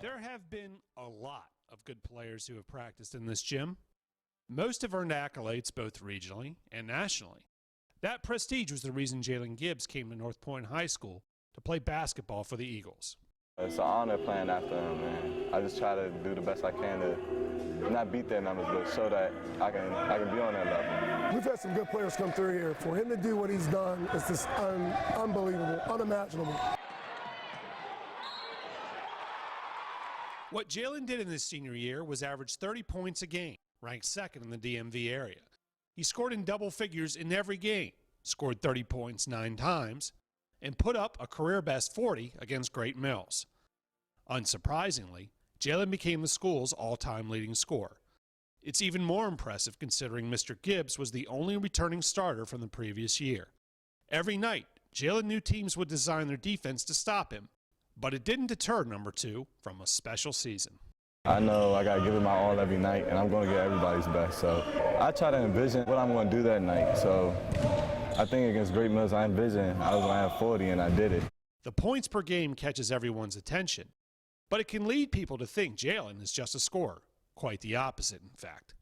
There have been a lot of good players who have practiced in this gym. Most have earned accolades both regionally and nationally. That prestige was the reason Jalen Gibbs came to North Point High School to play basketball for the Eagles. It's an honor playing after him, man. I just try to do the best I can to not beat their numbers, but show that I can be on that level. We've had some good players come through here. For him to do what he's done is just unbelievable, unimaginable. What Jalen did in his senior year was average 30 points a game, ranked second in the DMV area. He scored in double figures in every game, scored 30 points 9 times, and put up a career-best 40 against Great Mills. Unsurprisingly, Jalen became the school's all-time leading scorer. It's even more impressive considering Mr. Gibbs was the only returning starter from the previous year. Every night, Jalen knew teams would design their defense to stop him, but it didn't deter number 2 from a special season. I know I got to give it my all every night, and I'm going to get everybody's best. So I try to envision what I'm going to do that night. So I think against Great Mills, I envisioned I was going to have 40, and I did it. The points per game catches everyone's attention, but it can lead people to think Jalen is just a scorer. Quite the opposite, in fact.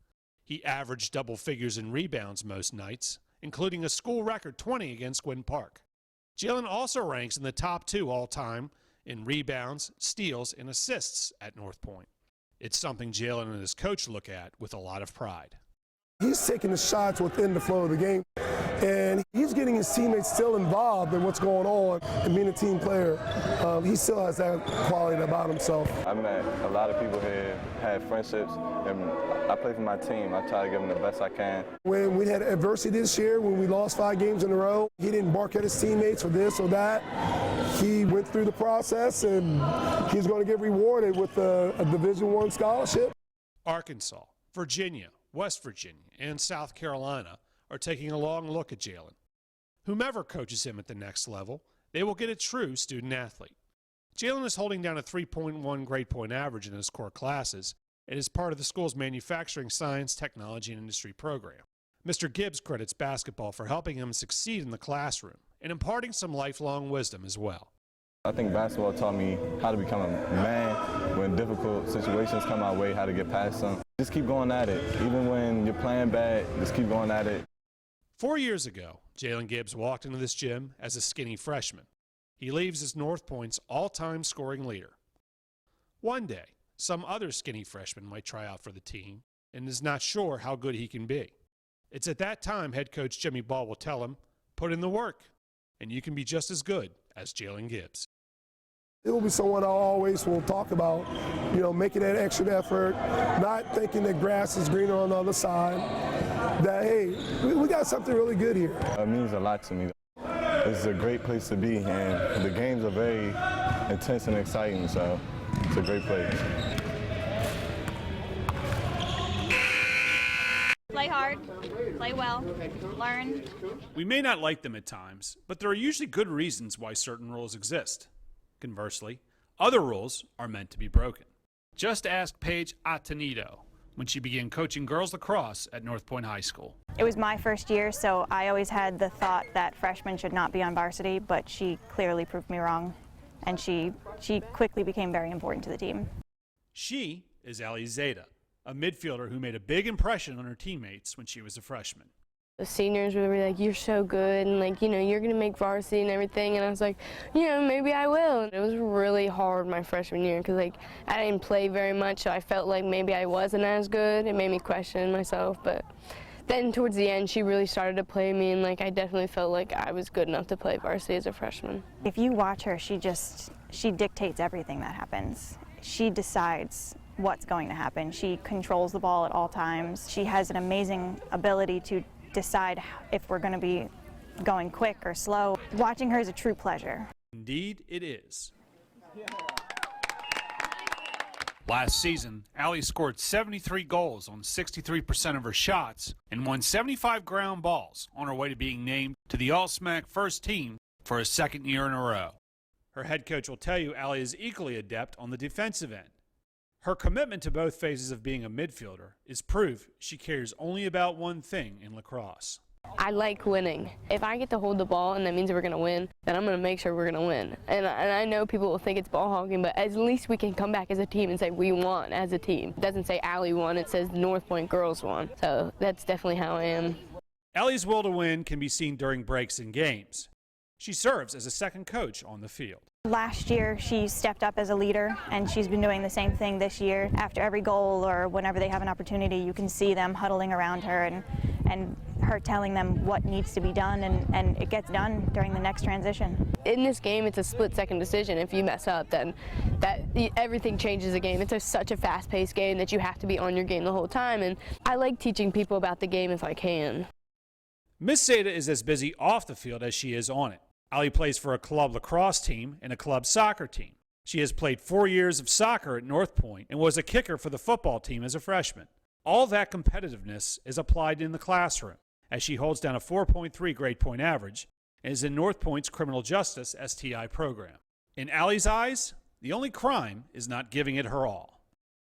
He averaged double figures in rebounds most nights, including a school record 20 against Gwynn Park. Jalen also ranks in the top 2 all-time in rebounds, steals, and assists at North Point. It's something Jalen and his coach look at with a lot of pride. He's taking the shots within the flow of the game, and he's getting his teammates still involved in what's going on and being a team player. He still has that quality about himself. I met a lot of people here, had friendships, and I play for my team. I try to give them the best I can. When we had adversity this year, when we lost 5 games in a row, he didn't bark at his teammates or this or that. He went through the process, and he's going to get rewarded with a Division I scholarship. Arkansas, Virginia, West Virginia, and South Carolina are taking a long look at Jalen. Whomever coaches him at the next level, they will get a true student-athlete. Jalen is holding down a 3.1 grade point average in his core classes and is part of the school's manufacturing, science, technology, and industry program. Mr. Gibbs credits basketball for helping him succeed in the classroom and imparting some lifelong wisdom as well. I think basketball taught me how to become a man when difficult situations come my way, how to get past them. Just keep going at it. Even when you're playing bad, just keep going at it. 4 years ago, Jalen Gibbs walked into this gym as a skinny freshman. He leaves as North Point's all-time scoring leader. One day, some other skinny freshman might try out for the team and is not sure how good he can be. It's at that time head coach Jimmy Ball will tell him, put in the work, and you can be just as good as Jalen Gibbs. It will be someone I always will talk about, making that extra effort, not thinking that grass is greener on the other side, that, hey, we got something really good here. It means a lot to me. It's a great place to be, and the games are very intense and exciting, so it's a great place. Play hard, play well, learn. We may not like them at times, but there are usually good reasons why certain rules exist. Conversely, other rules are meant to be broken. Just ask Paige Atenito when she began coaching girls lacrosse at North Point High School. It was my first year, so I always had the thought that freshmen should not be on varsity, but she clearly proved me wrong, and she quickly became very important to the team. She is Ali Zeta, a midfielder who made a big impression on her teammates when she was a freshman. The seniors were like, you're so good, and you're going to make varsity and everything, and I was like, maybe I will. It was really hard my freshman year because I didn't play very much, so I felt like maybe I wasn't as good. It made me question myself, but then towards the end she really started to play me, and I definitely felt like I was good enough to play varsity as a freshman. If you watch her, she dictates everything that happens. She decides what's going to happen. She controls the ball at all times. She has an amazing ability to decide if we're going to be going quick or slow. Watching her is a true pleasure. Indeed, it is. Last season, Allie scored 73 goals on 63% of her shots and won 75 ground balls on her way to being named to the All-SMAC first team for a second year in a row. Her head coach will tell you Allie is equally adept on the defensive end. Her commitment to both phases of being a midfielder is proof she cares only about one thing in lacrosse. I like winning. If I get to hold the ball and that means we're going to win, then I'm going to make sure we're going to win. And I know people will think it's ball hogging, but at least we can come back as a team and say we won as a team. It doesn't say Allie won, it says North Point girls won. So that's definitely how I am. Allie's will to win can be seen during breaks in games. She serves as a second coach on the field. Last year, she stepped up as a leader, and she's been doing the same thing this year. After every goal or whenever they have an opportunity, you can see them huddling around her and her telling them what needs to be done, and it gets done during the next transition. In this game, it's a split-second decision. If you mess up, then everything changes the game. It's such a fast-paced game that you have to be on your game the whole time, and I like teaching people about the game if I can. Miss Seda is as busy off the field as she is on it. Allie plays for a club lacrosse team and a club soccer team. She has played 4 years of soccer at North Point and was a kicker for the football team as a freshman. All that competitiveness is applied in the classroom as she holds down a 4.3 grade point average and is in North Point's criminal justice STI program. In Allie's eyes, the only crime is not giving it her all.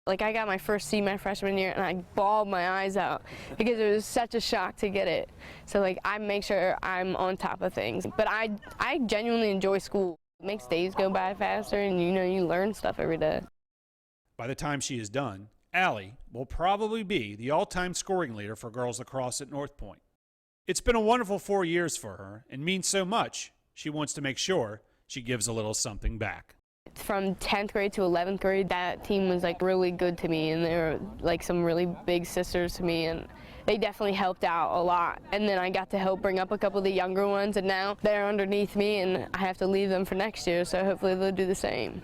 Like, I got my first C my freshman year, and I bawled my eyes out because it was such a shock to get it. So, like, I make sure I'm on top of things. But I genuinely enjoy school. It makes days go by faster, and, you learn stuff every day. By the time she is done, Allie will probably be the all-time scoring leader for girls lacrosse at North Point. It's been a wonderful 4 years for her and means so much, she wants to make sure she gives a little something back. From 10th grade to 11th grade, that team was like really good to me, and they were like some really big sisters to me, and they definitely helped out a lot. And then I got to help bring up a couple of the younger ones, and now they're underneath me, and I have to leave them for next year, so hopefully they'll do the same.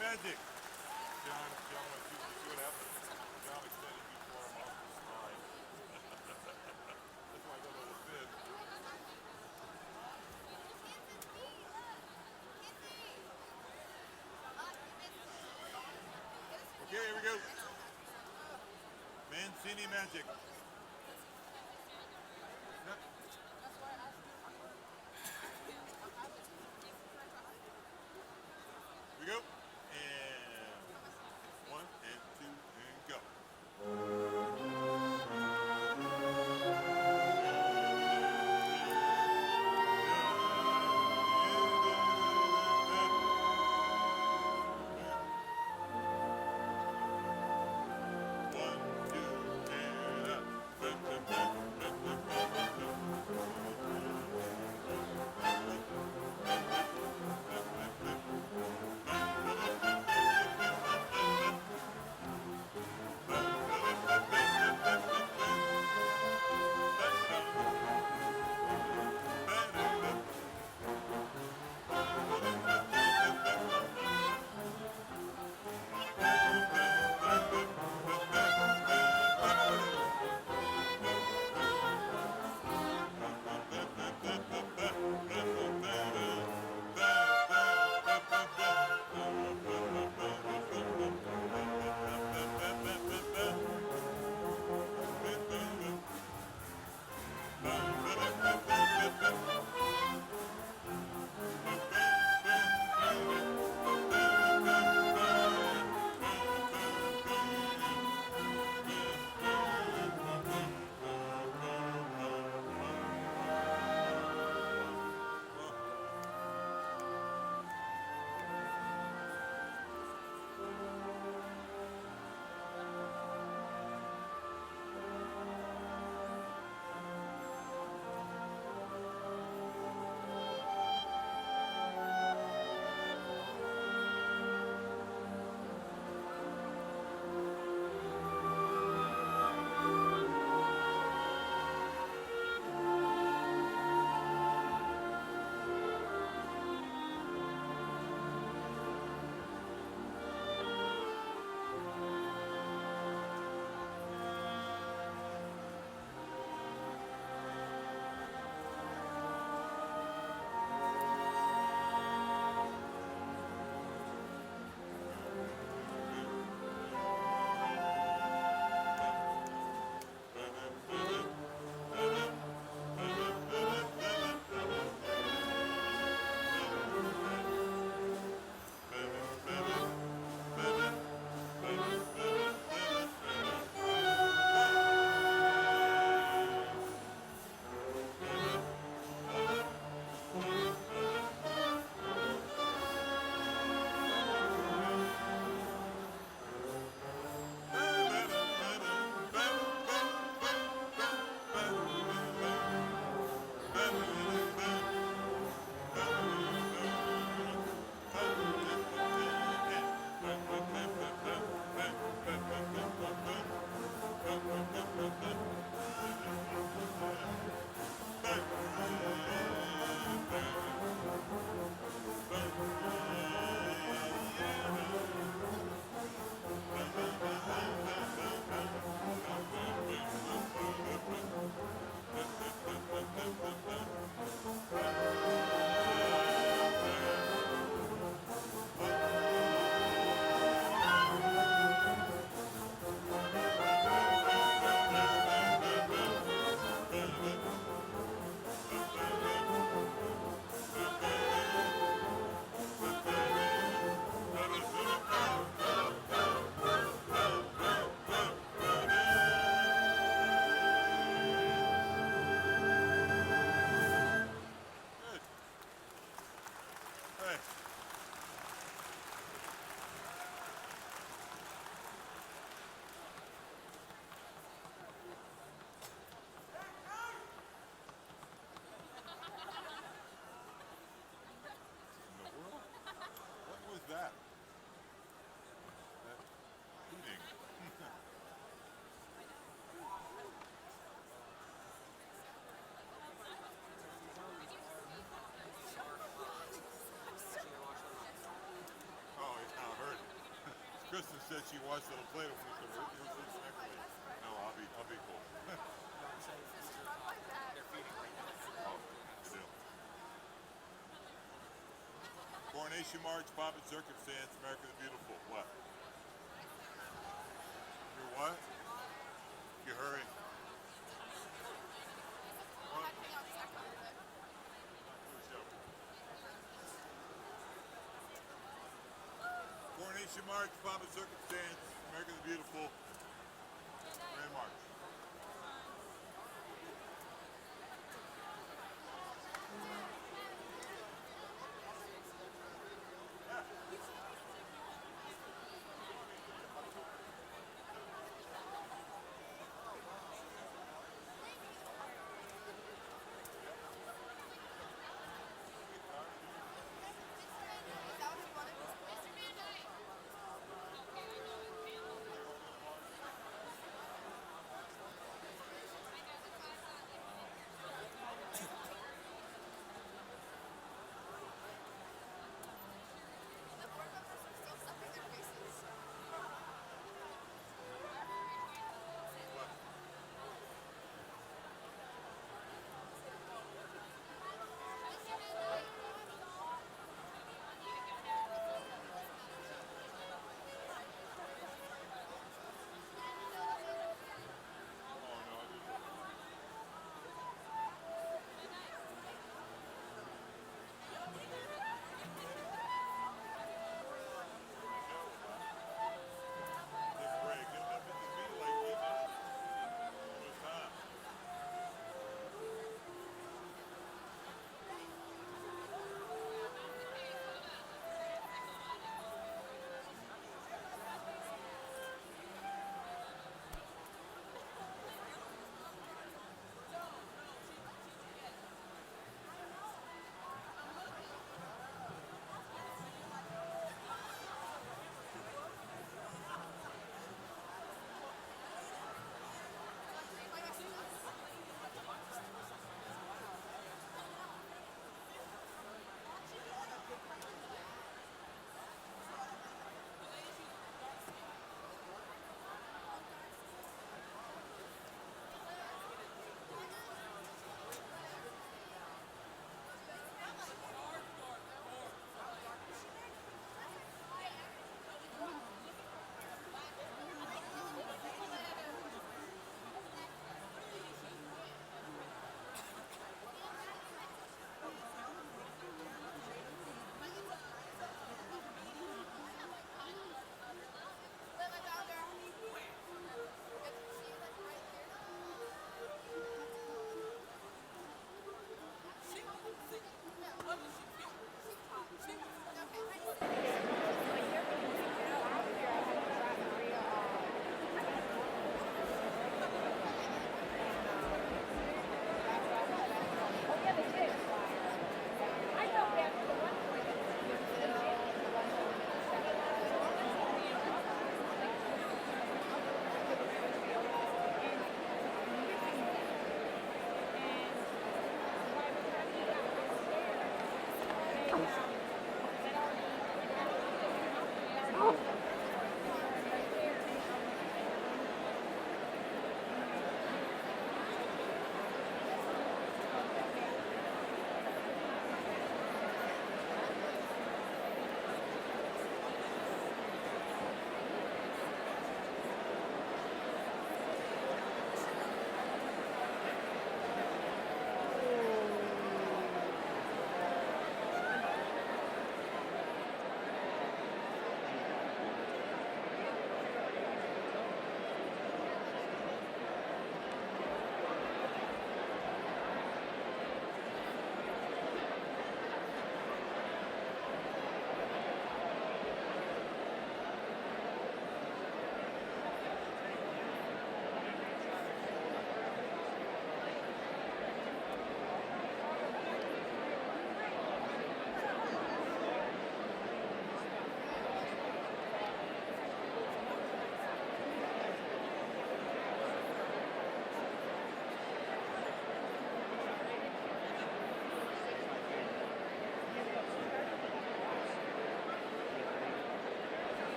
Magic. John, let's see what happens. John extended before I'm off the slide. That's why I got a little bit. Okay, here we go. Mancini Magic. Here we go. And 1 and 2 and go. One, two, and up. Kristen said she wants to play with me. So who's next week? No, I'll be cool. Oh, good deal. Coronation March, Pomp and Circumstance, America the Beautiful. What? You're what? You hurry. What? Coronation March, Pomp and Circumstance, America the Beautiful, Grand March.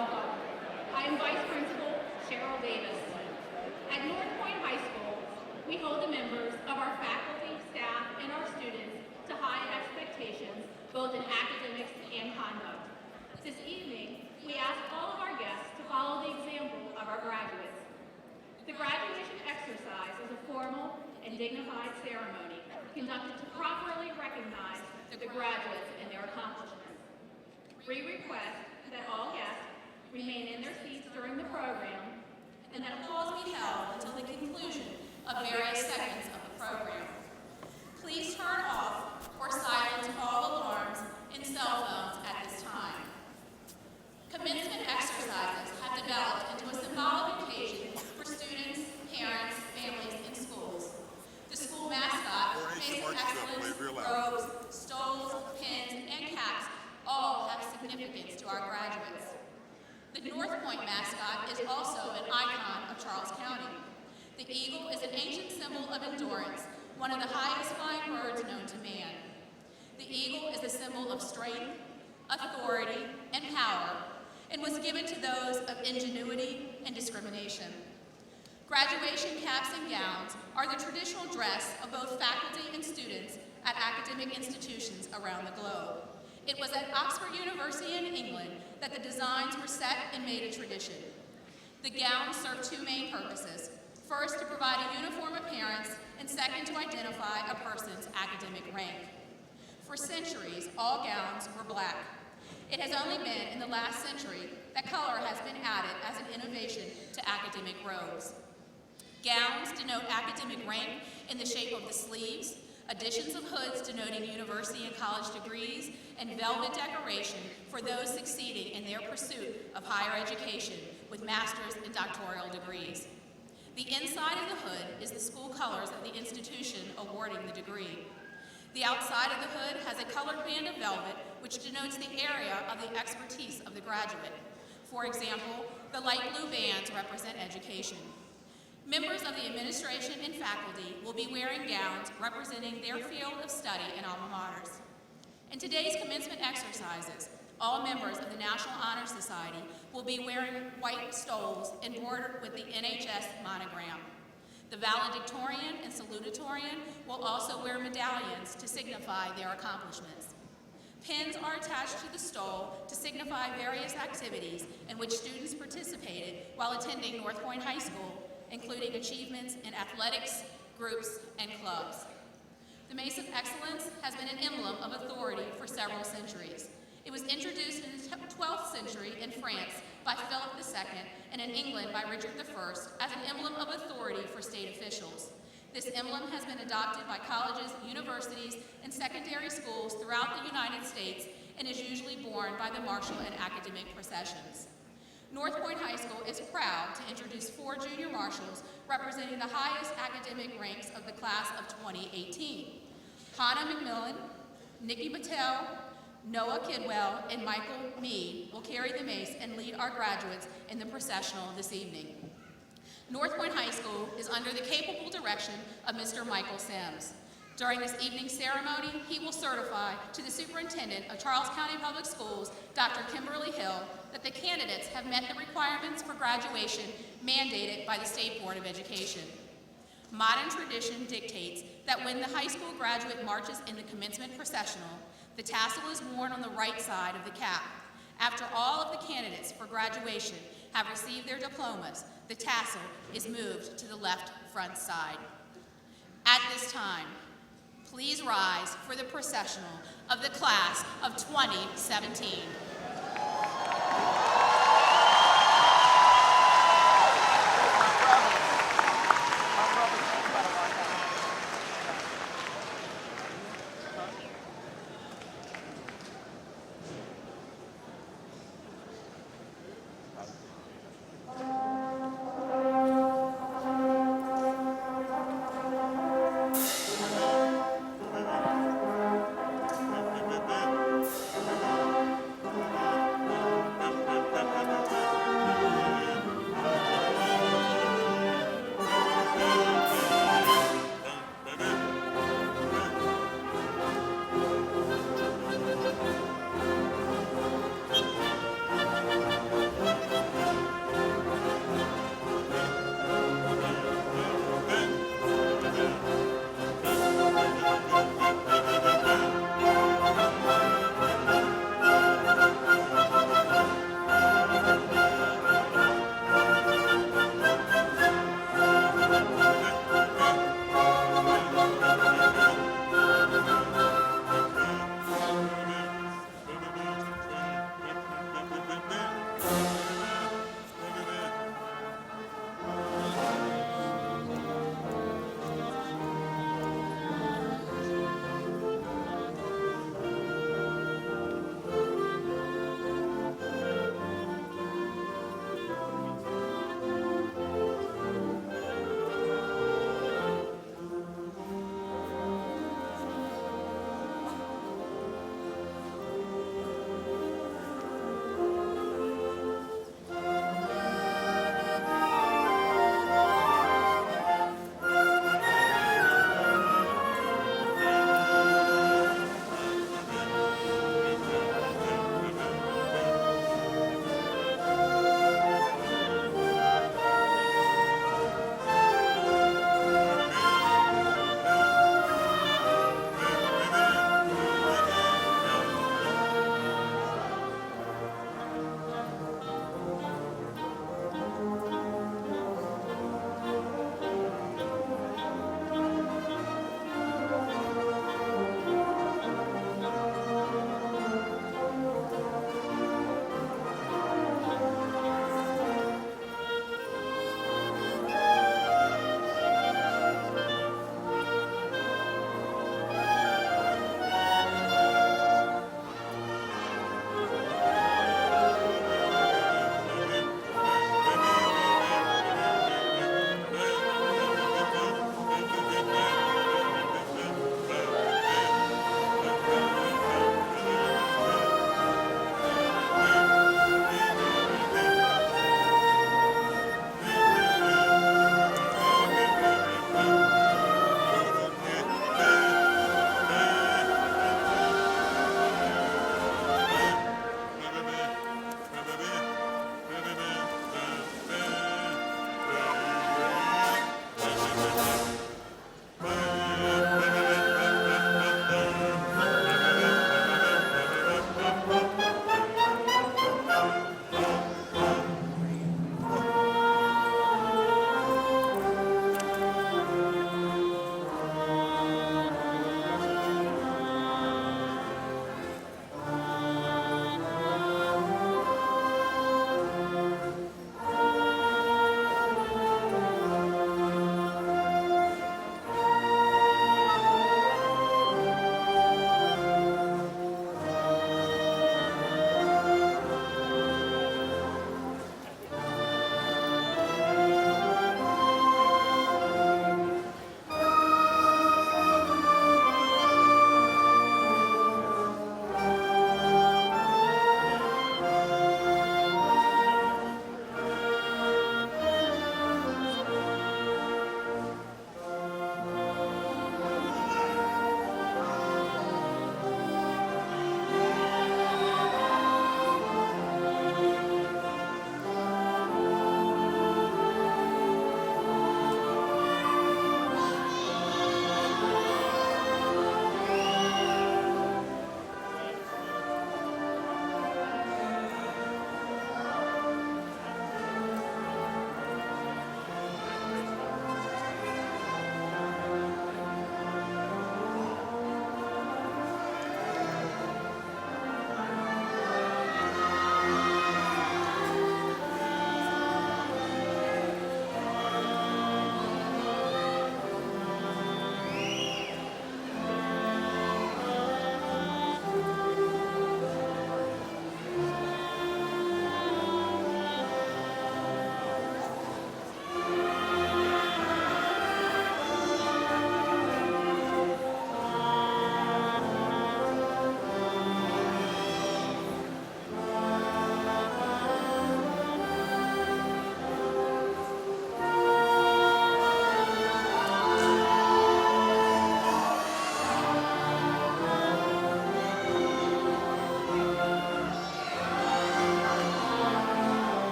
welcome. I am Vice Principal Cheryl Davis. At North Point High School, we hold the members of our faculty, staff, and our students to high expectations, both in academics and conduct. This evening, we ask all of our guests to follow the example of our graduates. The graduation exercise is a formal and dignified ceremony conducted to properly recognize the graduates and their accomplishments. We request that all guests remain in their seats during the program and that applause be held until the conclusion of various segments of the program. Please turn off or silence all alarms and cell phones at this time. Commencement exercises have developed into a symbolic occasion for students, parents, families, and schools. The school mascot, Face of Excellence, robes, stoles, pins, and caps all have significance to our graduates. The North Point mascot is also an icon of Charles County. The eagle is an ancient symbol of endurance, one of the highest flying birds known to man. The eagle is a symbol of strength, authority, and power, and was given to those of ingenuity and discrimination. Graduation caps and gowns are the traditional dress of both faculty and students at academic institutions around the globe. It was at Oxford University in England that the designs were set and made a tradition. The gowns serve two main purposes. First, to provide a uniform appearance, and second, to identify a person's academic rank. For centuries, all gowns were black. It has only been in the last century that color has been added as an innovation to academic robes. Gowns denote academic rank in the shape of the sleeves, additions of hoods denoting university and college degrees, and velvet decoration for those succeeding in their pursuit of higher education with master's and doctoral degrees. The inside of the hood is the school colors of the institution awarding the degree. The outside of the hood has a colored band of velvet which denotes the area of the expertise of the graduate. For example, the light blue bands represent education. Members of the administration and faculty will be wearing gowns representing their field of study and alma maters. In today's commencement exercises, all members of the National Honor Society will be wearing white stoles embroidered with the NHS monogram. The valedictorian and salutatorian will also wear medallions to signify their accomplishments. Pins are attached to the stole to signify various activities in which students participated while attending North Point High School, including achievements in athletics, groups, and clubs. The Mace of Excellence has been an emblem of authority for several centuries. It was introduced in the 12th century in France by Philip II and in England by Richard I as an emblem of authority for state officials. This emblem has been adopted by colleges, universities, and secondary schools throughout the United States and is usually worn by the marshal and academic processions. North Point High School is proud to introduce 4 junior marshals representing the highest academic ranks of the class of 2018. Hannah McMillan, Nikki Patel, Noah Kidwell, and Michael Mead will carry the mace and lead our graduates in the processional this evening. North Point High School is under the capable direction of Mr. Michael Sims. During this evening's ceremony, he will certify to the Superintendent of Charles County Public Schools, Dr. Kimberly Hill, that the candidates have met the requirements for graduation mandated by the State Board of Education. Modern tradition dictates that when the high school graduate marches in the commencement processional, the tassel is worn on the right side of the cap. After all of the candidates for graduation have received their diplomas, the tassel is moved to the left front side. At this time, please rise for the processional of the class of 2017.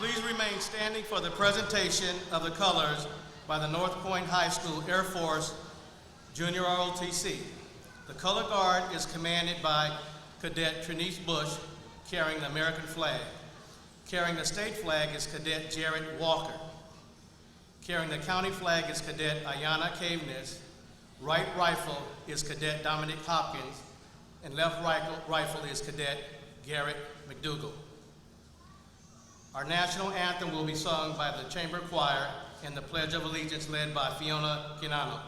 Please remain standing for the presentation of the colors by the North Point High School Air Force Junior ROTC. The color guard is commanded by Cadet Trinice Bush, carrying the American flag. Carrying the state flag is Cadet Jared Walker. Carrying the county flag is Cadet Ayana Caveness. Right rifle is Cadet Dominic Hopkins, and left rifle is Cadet Garrett McDougall. Our national anthem will be sung by the Chamber Choir and the Pledge of Allegiance led by Fiona Kinano.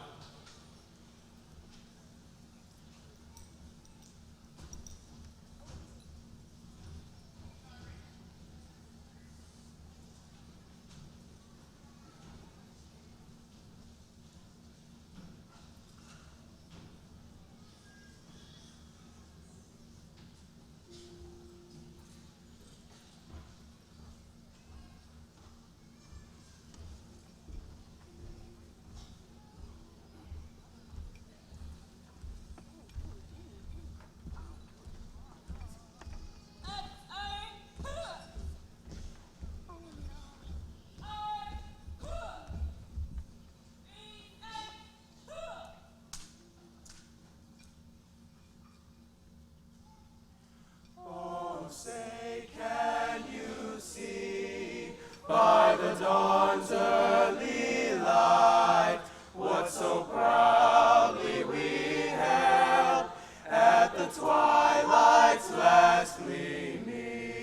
Say, can you see by the dawn's early light what so proudly we hailed at the twilight's last gleaming,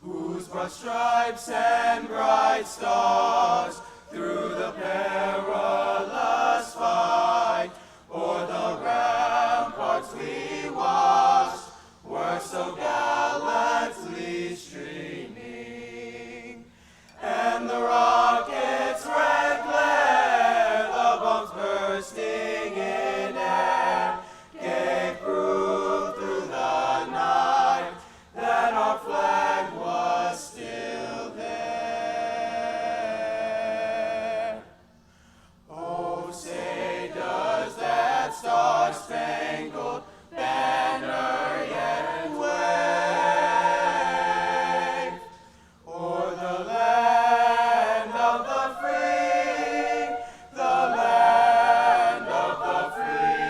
whose broad stripes and bright stars through the perilous fight o'er the ramparts we watched were so gallantly streaming, and the rocket's red glare, the bombs bursting in air, gave proof through the night that our flag was still there. Oh, say does that star-spangled banner yet wave o'er the land of the free, the land of the free,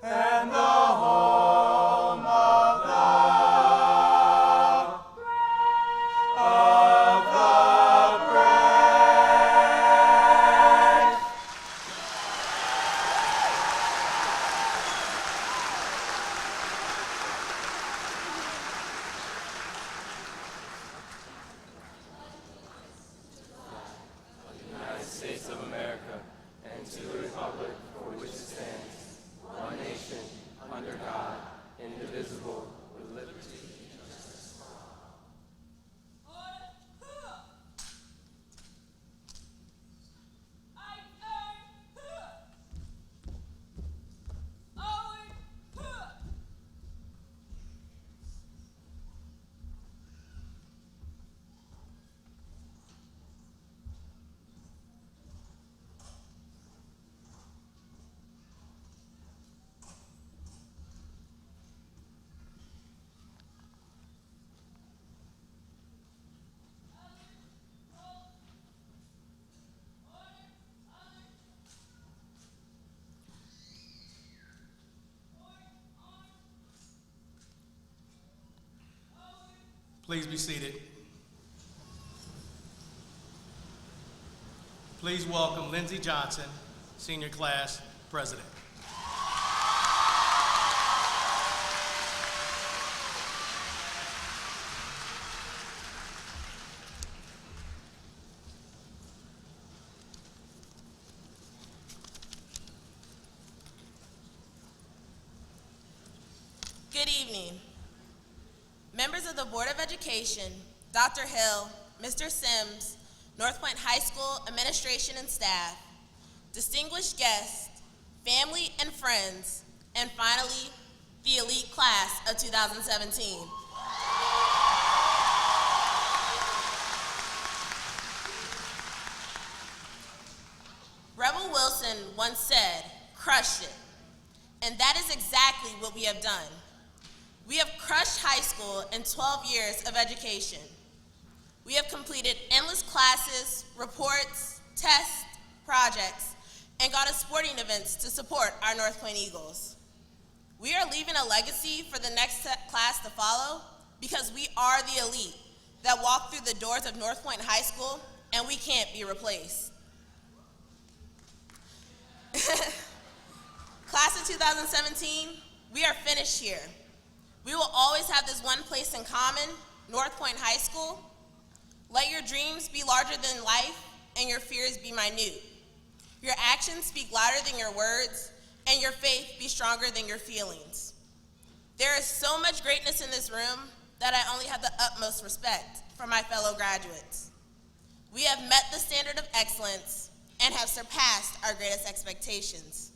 and the home of the brave. United States of America, and to the republic for which it stands, one nation, under God, indivisible, with liberty and justice for all. Please be seated. Please welcome Lindsay Johnson, Senior Class President. Good evening. Members of the Board of Education, Dr. Hill, Mr. Sims, North Point High School administration and staff, distinguished guests, family and friends, and finally, the elite class of 2017. Rebel Wilson once said, "Crush it." And that is exactly what we have done. We have crushed high school in 12 years of education. We have completed endless classes, reports, tests, projects, and gone to sporting events to support our North Point Eagles. We are leaving a legacy for the next class to follow because we are the elite that walk through the doors of North Point High School, and we can't be replaced. Class of 2017, we are finished here. We will always have this one place in common, North Point High School. Let your dreams be larger than life and your fears be minute. Your actions speak louder than your words, and your faith be stronger than your feelings. There is so much greatness in this room that I only have the utmost respect for my fellow graduates. We have met the standard of excellence and have surpassed our greatest expectations.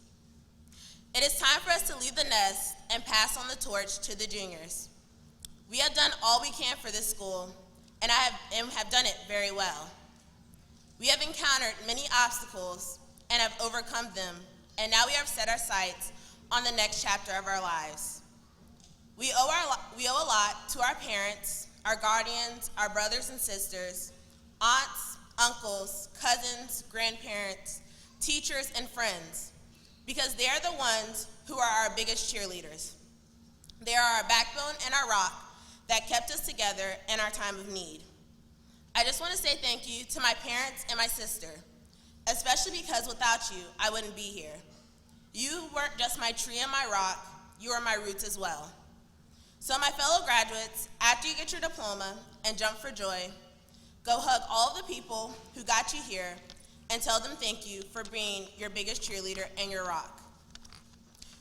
It is time for us to leave the nest and pass on the torch to the juniors. We have done all we can for this school, and have done it very well. We have encountered many obstacles and have overcome them, and now we have set our sights on the next chapter of our lives. We owe a lot to our parents, our guardians, our brothers and sisters, aunts, uncles, cousins, grandparents, teachers, and friends, because they are the ones who are our biggest cheerleaders. They are our backbone and our rock that kept us together in our time of need. I just want to say thank you to my parents and my sister, especially because without you, I wouldn't be here. You weren't just my tree and my rock, you are my roots as well. So my fellow graduates, after you get your diploma and jump for joy, go hug all the people who got you here and tell them thank you for being your biggest cheerleader and your rock.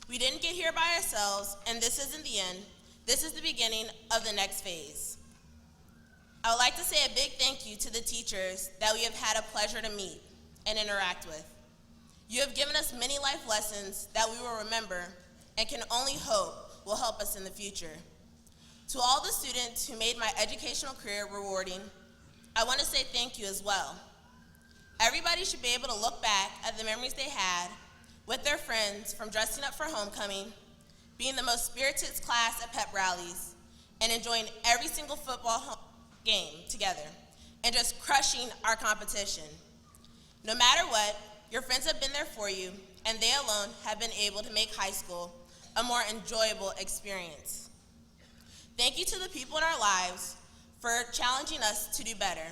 We didn't get here by ourselves, and this isn't the end. This is the beginning of the next phase. I would like to say a big thank you to the teachers that we have had a pleasure to meet and interact with. You have given us many life lessons that we will remember and can only hope will help us in the future. To all the students who made my educational career rewarding, I want to say thank you as well. Everybody should be able to look back at the memories they had with their friends from dressing up for homecoming, being the most spirited class at pep rallies, and enjoying every single football game together, and just crushing our competition. No matter what, your friends have been there for you, and they alone have been able to make high school a more enjoyable experience. Thank you to the people in our lives for challenging us to do better.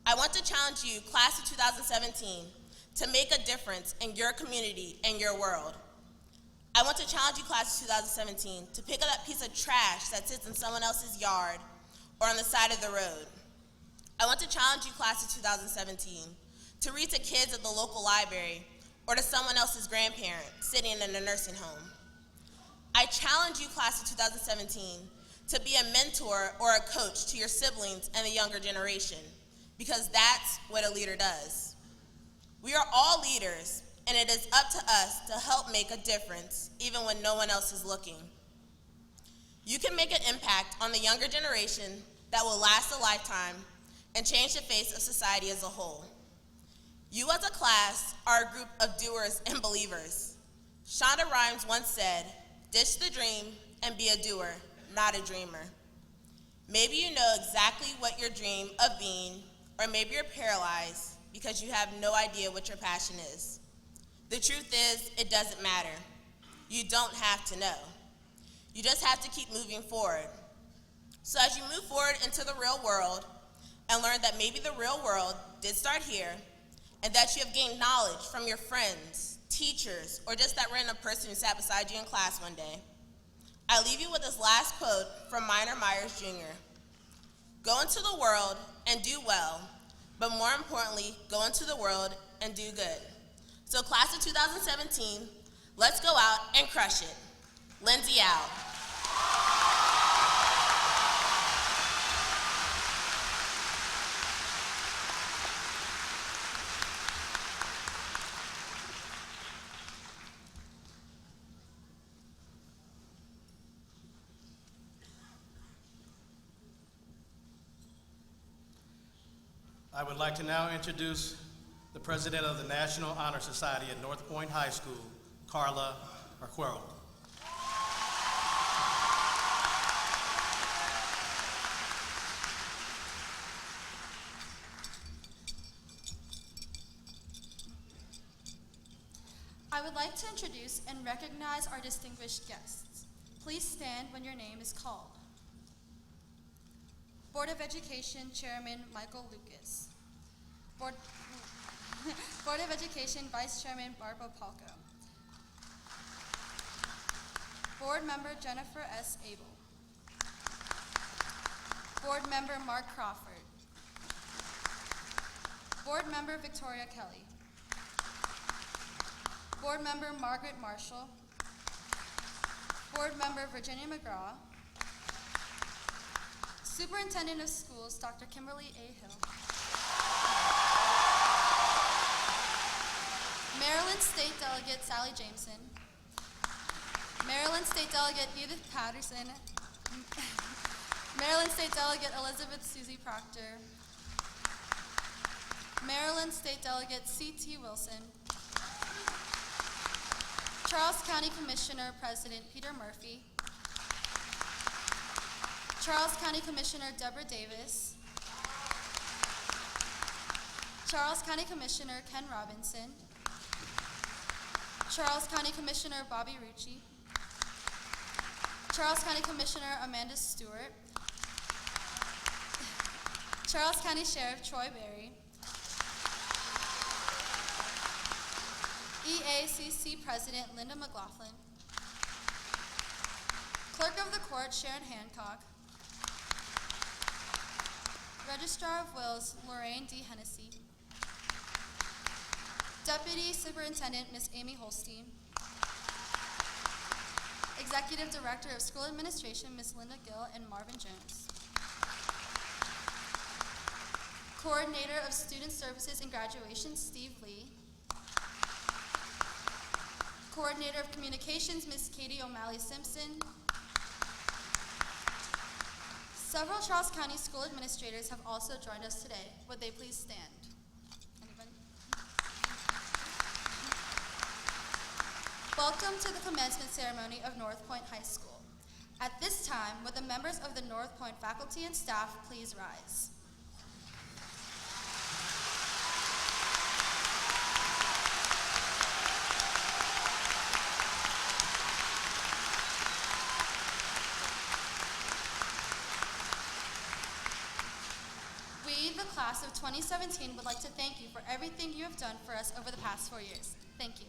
I want to challenge you, class of 2017, to make a difference in your community and your world. I want to challenge you, class of 2017, to pick up that piece of trash that sits in someone else's yard or on the side of the road. I want to challenge you, class of 2017, to read to kids at the local library or to someone else's grandparent sitting in a nursing home. I challenge you, class of 2017, to be a mentor or a coach to your siblings and the younger generation, because that's what a leader does. We are all leaders, and it is up to us to help make a difference, even when no one else is looking. You can make an impact on the younger generation that will last a lifetime and change the face of society as a whole. You as a class are a group of doers and believers. Shonda Rhimes once said, "Ditch the dream and be a doer, not a dreamer." Maybe you know exactly what your dream of being, or maybe you're paralyzed because you have no idea what your passion is. The truth is, it doesn't matter. You don't have to know. You just have to keep moving forward. So as you move forward into the real world and learn that maybe the real world did start here, and that you have gained knowledge from your friends, teachers, or just that random person who sat beside you in class one day, I leave you with this last quote from Minor Myers Jr. Go into the world and do well, but more importantly, go into the world and do good. So class of 2017, let's go out and crush it. Lindsay out. I would like to now introduce the President of the National Honor Society at North Point High School, Carla Arquero. would like to introduce and recognize our distinguished guests. Please stand when your name is called. Board of Education Chairman Michael Lucas. Board of Education Vice Chairman Barbara Palco. Board Member Jennifer S. Abel. Board Member Mark Crawford. Board Member Victoria Kelly. Board Member Margaret Marshall. Board Member Virginia McGraw. Superintendent of Schools Dr. Kimberly A. Hill. Maryland State Delegate Sally Jameson. Maryland State Delegate Edith Patterson. Maryland State Delegate Elizabeth Susie Proctor. Maryland State Delegate C.T. Wilson. Charles County Commissioner President Peter Murphy. Charles County Commissioner Deborah Davis. Charles County Commissioner Ken Robinson. Charles County Commissioner Bobby Rucci. Charles County Commissioner Amanda Stewart. Charles County Sheriff Troy Berry. EACC President Linda McLaughlin. Clerk of the Court Sharon Hancock. Registrar of Wills Lorraine D. Hennessy. Deputy Superintendent Ms. Amy Holstein. Executive Director of School Administration Ms. Linda Gill and Marvin Jones. Coordinator of Student Services and Graduation Steve Lee. Coordinator of Communications Ms. Katie O'Malley Simpson. Several Charles County school administrators have also joined us today. Would they please stand? Anybody? Welcome to the commencement ceremony of North Point High School. At this time, would the members of the North Point faculty and staff please rise? We, the class of 2017, would like to thank you for everything you have done for us over the past 4 years. Thank you.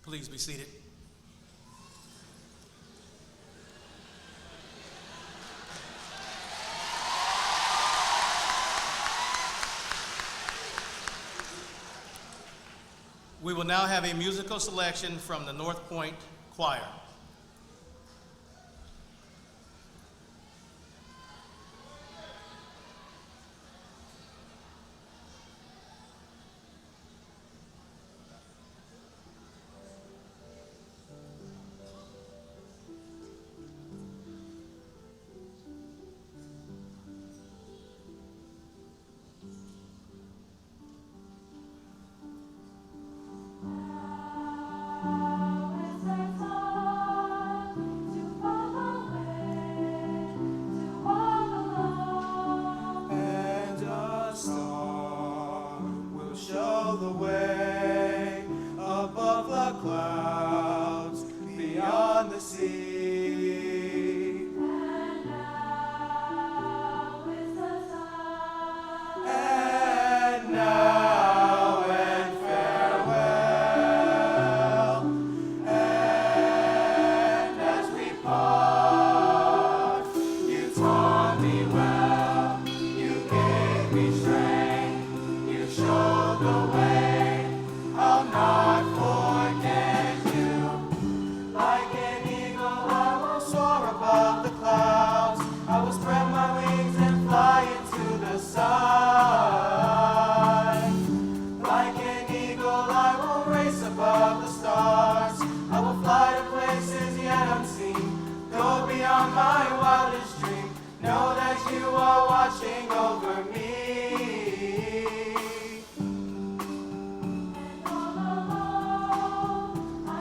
Please be seated. We will now have a musical selection from the North Point Choir. And all alone, I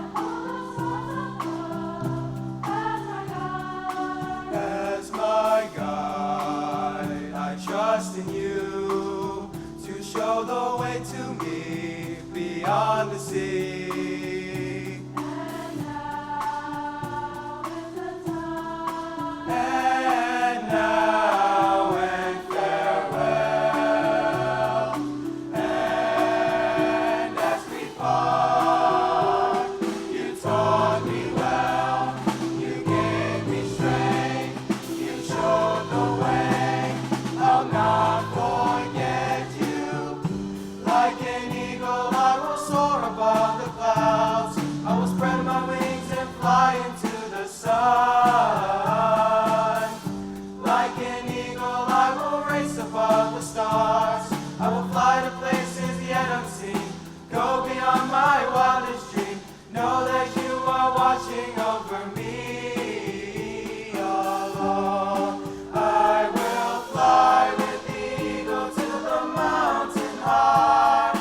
Like an eagle, I will race above the stars. I will fly to places yet unseen, go beyond my wildest dream. Know that you are watching over me all along. I will fly with the eagle to the mountain high,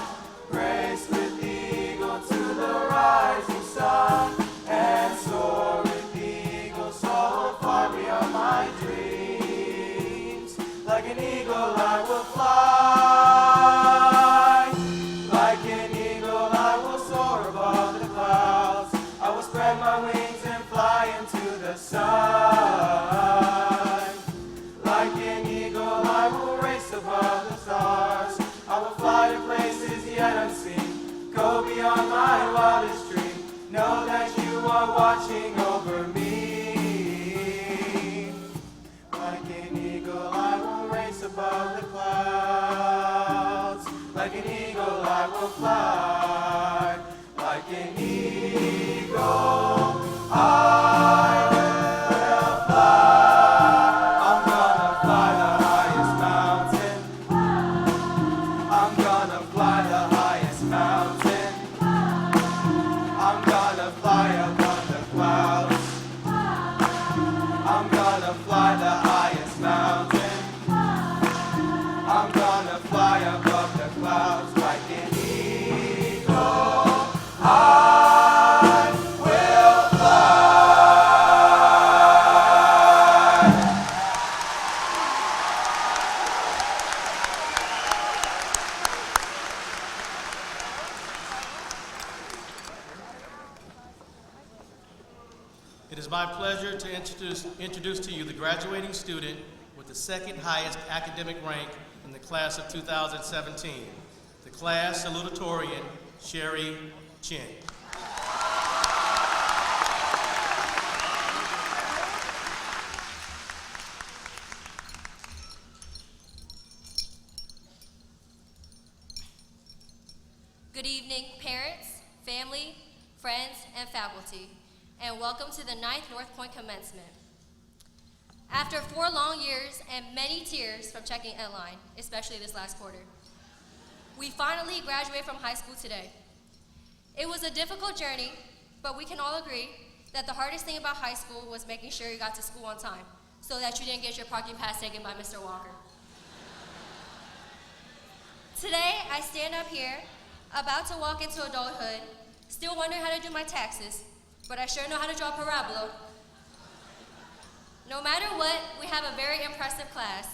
race with the eagle to the rising sun, and soar with the eagle so far beyond my dreams. Like an eagle I will fly, like an eagle I will soar above the clouds. I will spread my wings and fly into the sun. Like an eagle I will race above the stars. I will fly to places yet unseen, go beyond my wildest dream. Know that you are watching over me. Like an eagle I will race above the clouds. Like an eagle I will fly. Like an eagle I will fly. I'm gonna fly the highest mountain. I'm gonna fly the highest mountain. I'm gonna fly above the clouds. I'm gonna fly the highest mountain. I'm gonna fly above the clouds. Like an eagle I will fly. It is my pleasure to introduce to you the graduating student with the second highest academic rank in the class of 2017, the class salutatorian, Sherry Chin. Good evening, parents, family, friends, and faculty, and welcome to the 9th North Point Commencement. After 4 long years and many tears from checking Line, especially this last quarter, we finally graduate from high school today. It was a difficult journey, but we can all agree that the hardest thing about high school was making sure you got to school on time so that you didn't get your parking pass taken by Mr. Walker. Today, I stand up here, about to walk into adulthood, still wondering how to do my taxes, but I sure know how to draw a parabola. No matter what, we have a very impressive class.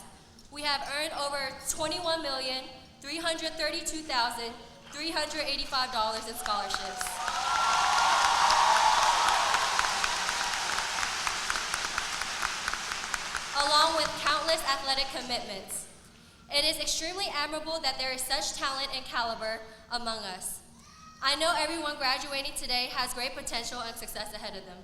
We have earned over $21,332,385 in scholarships. Along with countless athletic commitments. It is extremely admirable that there is such talent and caliber among us. I know everyone graduating today has great potential and success ahead of them.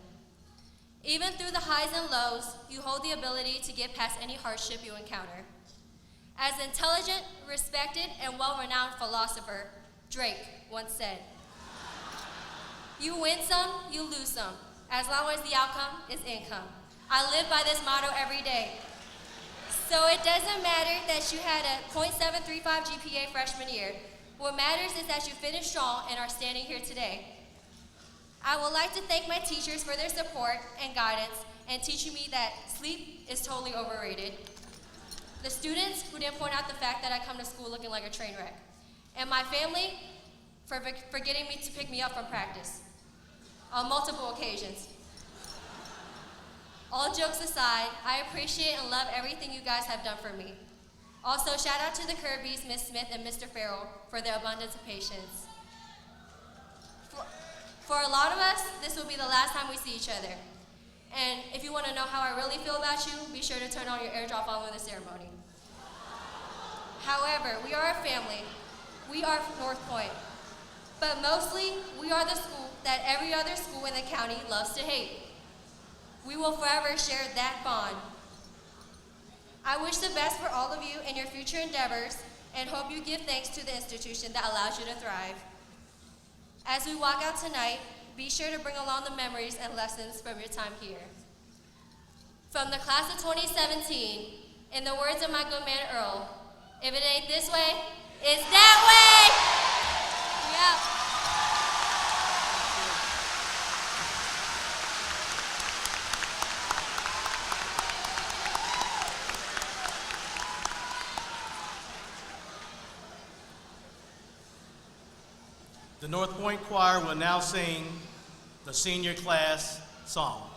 Even through the highs and lows, you hold the ability to get past any hardship you encounter. As an intelligent, respected, and well-renowned philosopher, Drake once said, "You win some, you lose some, as long as the outcome is income." I live by this motto every day. So it doesn't matter that you had a .735 GPA freshman year. What matters is that you finished strong and are standing here today. I would like to thank my teachers for their support and guidance and teaching me that sleep is totally overrated. The students who didn't point out the fact that I come to school looking like a train wreck. And my family for getting me to pick me up from practice on multiple occasions. All jokes aside, I appreciate and love everything you guys have done for me. Also, shout out to the Kirbys, Ms. Smith, and Mr. Farrell for their abundance of patience. For a lot of us, this will be the last time we see each other. And if you want to know how I really feel about you, be sure to turn on your airdrop following the ceremony. However, we are a family. We are North Point. But mostly, we are the school that every other school in the county loves to hate. We will forever share that bond. I wish the best for all of you in your future endeavors and hope you give thanks to the institution that allows you to thrive. As we walk out tonight, be sure to bring along the memories and lessons from your time here. From the class of 2017, in the words of my good man Earl, if it ain't this way, it's that way! Yep. The North Point Choir will now sing the senior class song.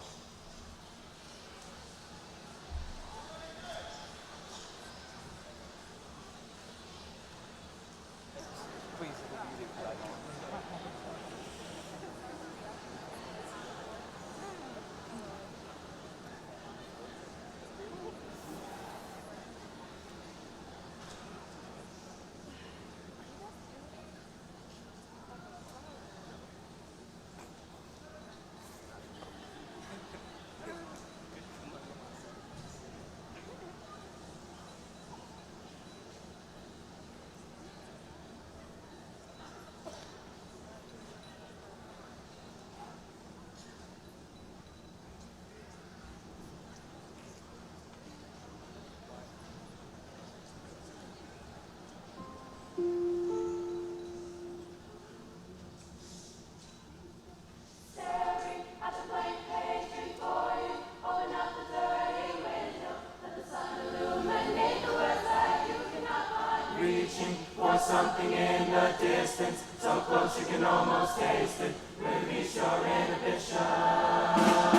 Something in the distance, so close you can almost taste it. Release your inhibition.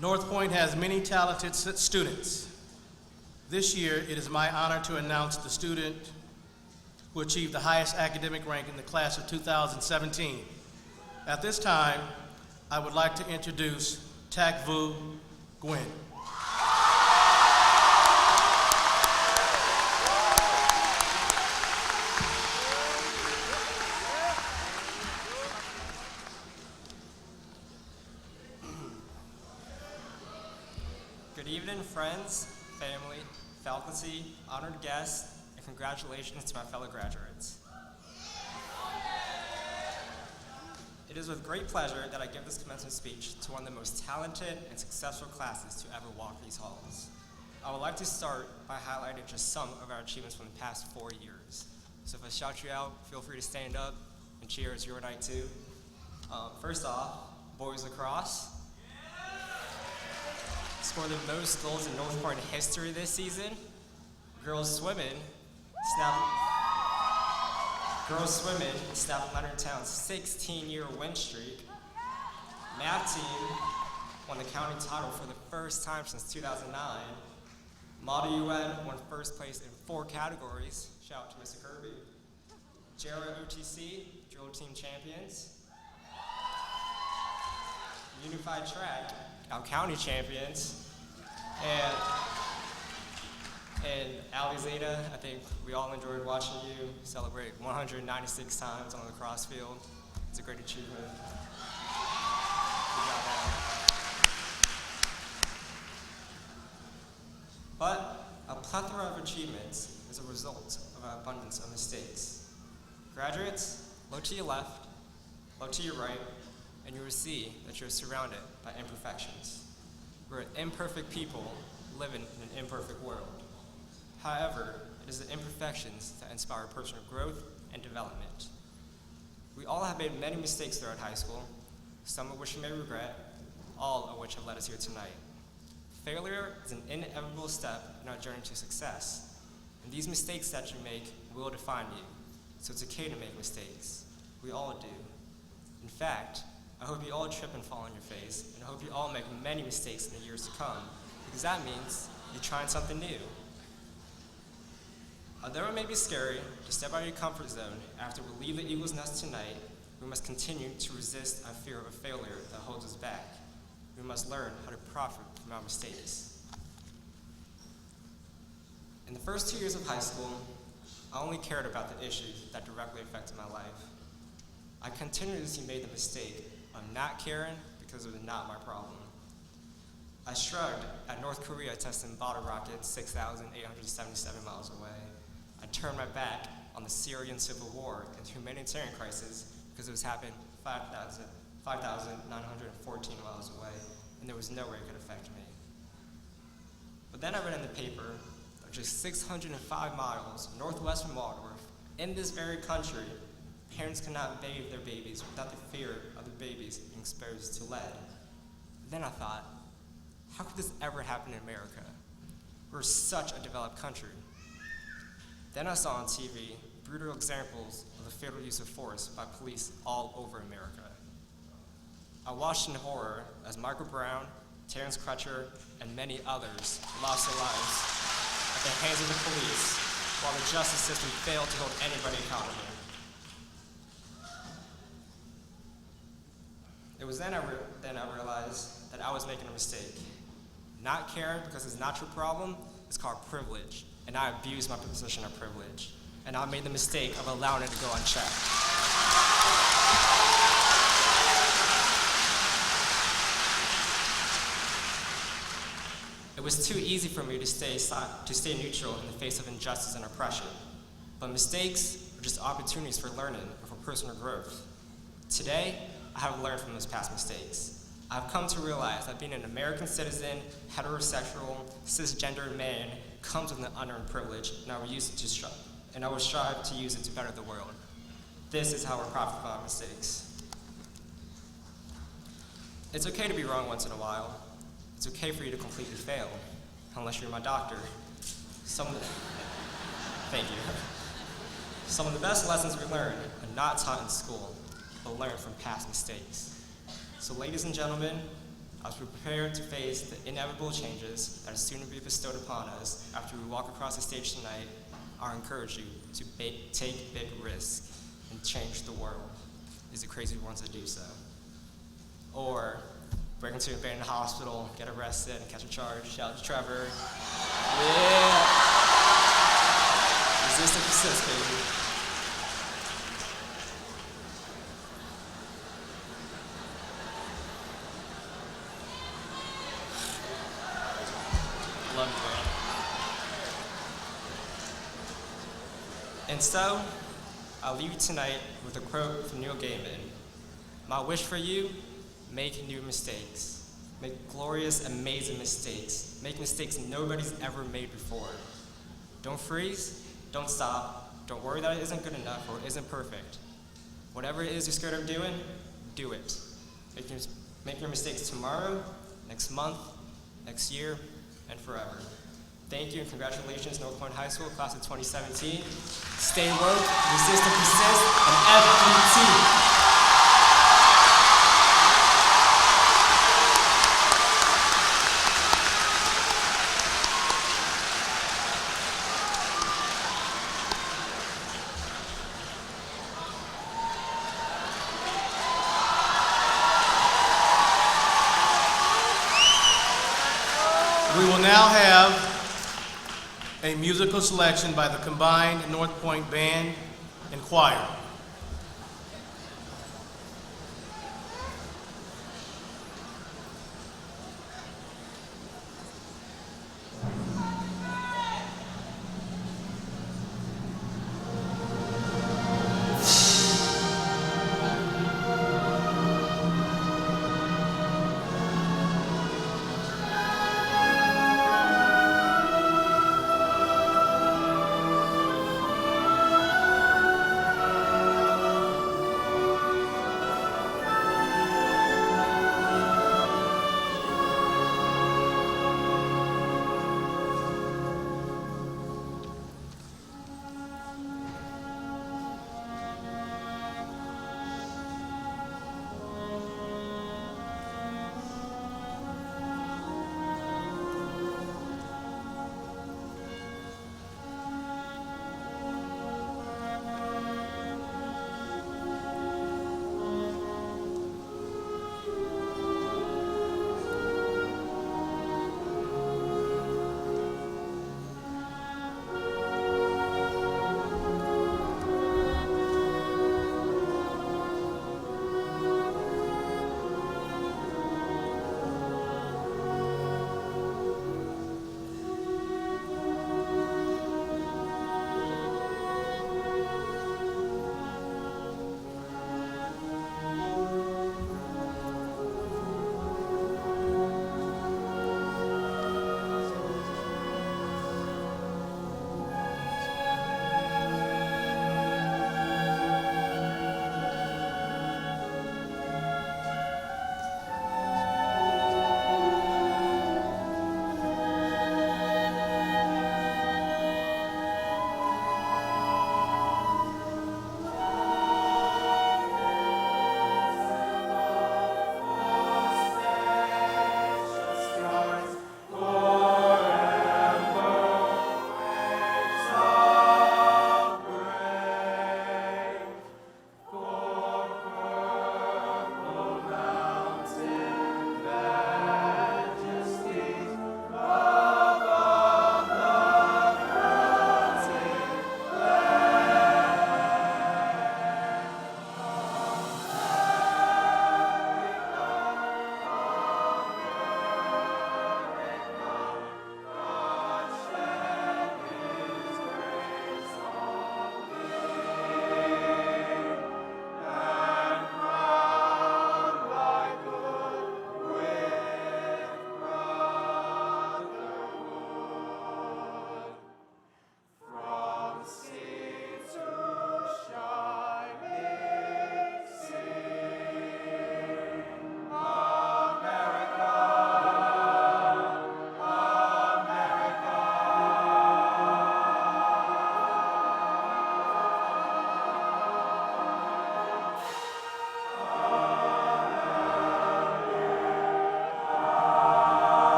North Point has many talented students. This year, it is my honor to announce the student who achieved the highest academic rank in the class of 2017. At this time, I would like to introduce Tak Vu Nguyen. Good evening, friends, family, faculty, honored guests, and congratulations to my fellow graduates. It is with great pleasure that I give this commencement speech to one of the most talented and successful classes to ever walk these halls. I would like to start by highlighting just some of our achievements from the past 4 years. So if I shout you out, feel free to stand up and cheer. It's your night too. First off, boys lacrosse. Scored the most goals in North Point history this season. Girls swimming snapped Leonard Town's 16-year win streak. Math team won the county title for the first time since 2009. Model UN won first place in 4 categories. Shout out to Mr. Kirby. JRA OTC, drill team champions. Unified track, our county champions. And Ali Zeta, I think we all enjoyed watching you celebrate 196 times on the lacrosse field. It's a great achievement. Good job, Al. But a plethora of achievements is a result of an abundance of mistakes. Graduates, look to your left, look to your right, and you will see that you're surrounded by imperfections. We're imperfect people living in an imperfect world. However, it is the imperfections that inspire personal growth and development. We all have made many mistakes throughout high school, some of which we may regret, all of which have led us here tonight. Failure is an inevitable step in our journey to success, and these mistakes that you make will define you, so it's okay to make mistakes. We all do. In fact, I hope you all trip and fall on your face, and I hope you all make many mistakes in the years to come, because that means you're trying something new. Although it may be scary to step out of your comfort zone after we leave the Eagles' nest tonight, we must continue to resist our fear of a failure that holds us back. We must learn how to profit from our mistakes. In the first 2 years of high school, I only cared about the issues that directly affected my life. I continuously made the mistake of not caring because it was not my problem. I shrugged at North Korea testing bottle rockets 6,877 miles away. I turned my back on the Syrian civil war and humanitarian crisis because it was happening 5,914 miles away, and there was no way it could affect me. But then I read in the paper that just 605 miles northwest from Waldorf, in this very country, parents cannot bathe their babies without the fear of the babies being exposed to lead. Then I thought, how could this ever happen in America? We're such a developed country. Then I saw on TV brutal examples of the fatal use of force by police all over America. I watched in horror as Michael Brown, Terrence Crutcher, and many others lost their lives at the hands of the police while the justice system failed to hold anybody accountable. It was then I realized that I was making a mistake. Not caring because it's not your problem is called privilege, and I abused my position of privilege, and I made the mistake of allowing it to go unchecked. It was too easy for me to stay neutral in the face of injustice and oppression, but mistakes are just opportunities for learning and for personal growth. Today, I have learned from those past mistakes. I've come to realize that being an American citizen, heterosexual, cisgender man comes with an unearned privilege, and I will strive to use it to better the world. This is how we profit from our mistakes. It's okay to be wrong once in a while. It's okay for you to completely fail, unless you're my doctor. Thank you. Some of the best lessons we learn are not taught in school, but learned from past mistakes. So ladies and gentlemen, as we prepare to face the inevitable changes that are soon to be bestowed upon us after we walk across the stage tonight, I encourage you to take big risks and change the world. Is it crazy ones that do so? Or break into an abandoned hospital, get arrested, and catch a charge. Shout out to Trevor. Yeah! Resist and persist, baby. Love you, man. And so, I'll leave you tonight with a quote from Neil Gaiman. My wish for you, make new mistakes. Make glorious, amazing mistakes. Make mistakes nobody's ever made before. Don't freeze, don't stop, don't worry that it isn't good enough or isn't perfect. Whatever it is you're scared of doing, do it. Make your mistakes tomorrow, next month, next year, and forever. Thank you and congratulations, North Point High School, class of 2017. Stay woke, resist and persist, and FBT. We will now have a musical selection by the combined North Point Band and Choir.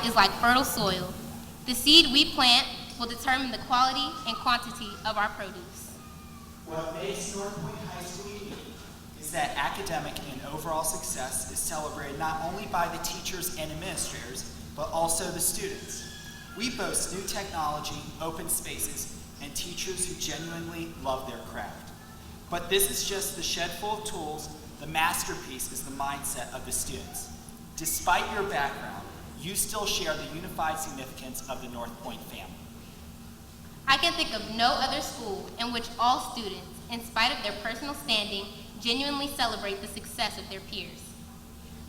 is like fertile soil. The seed we plant will determine the quality and quantity of our produce. What makes North Point High School unique is that academic and overall success is celebrated not only by the teachers and administrators, but also the students. We boast new technology, open spaces, and teachers who genuinely love their craft. But this is just the shed full of tools. The masterpiece is the mindset of the students. Despite your background, you still share the unified significance of the North Point family. I can think of no other school in which all students, in spite of their personal standing, genuinely celebrate the success of their peers.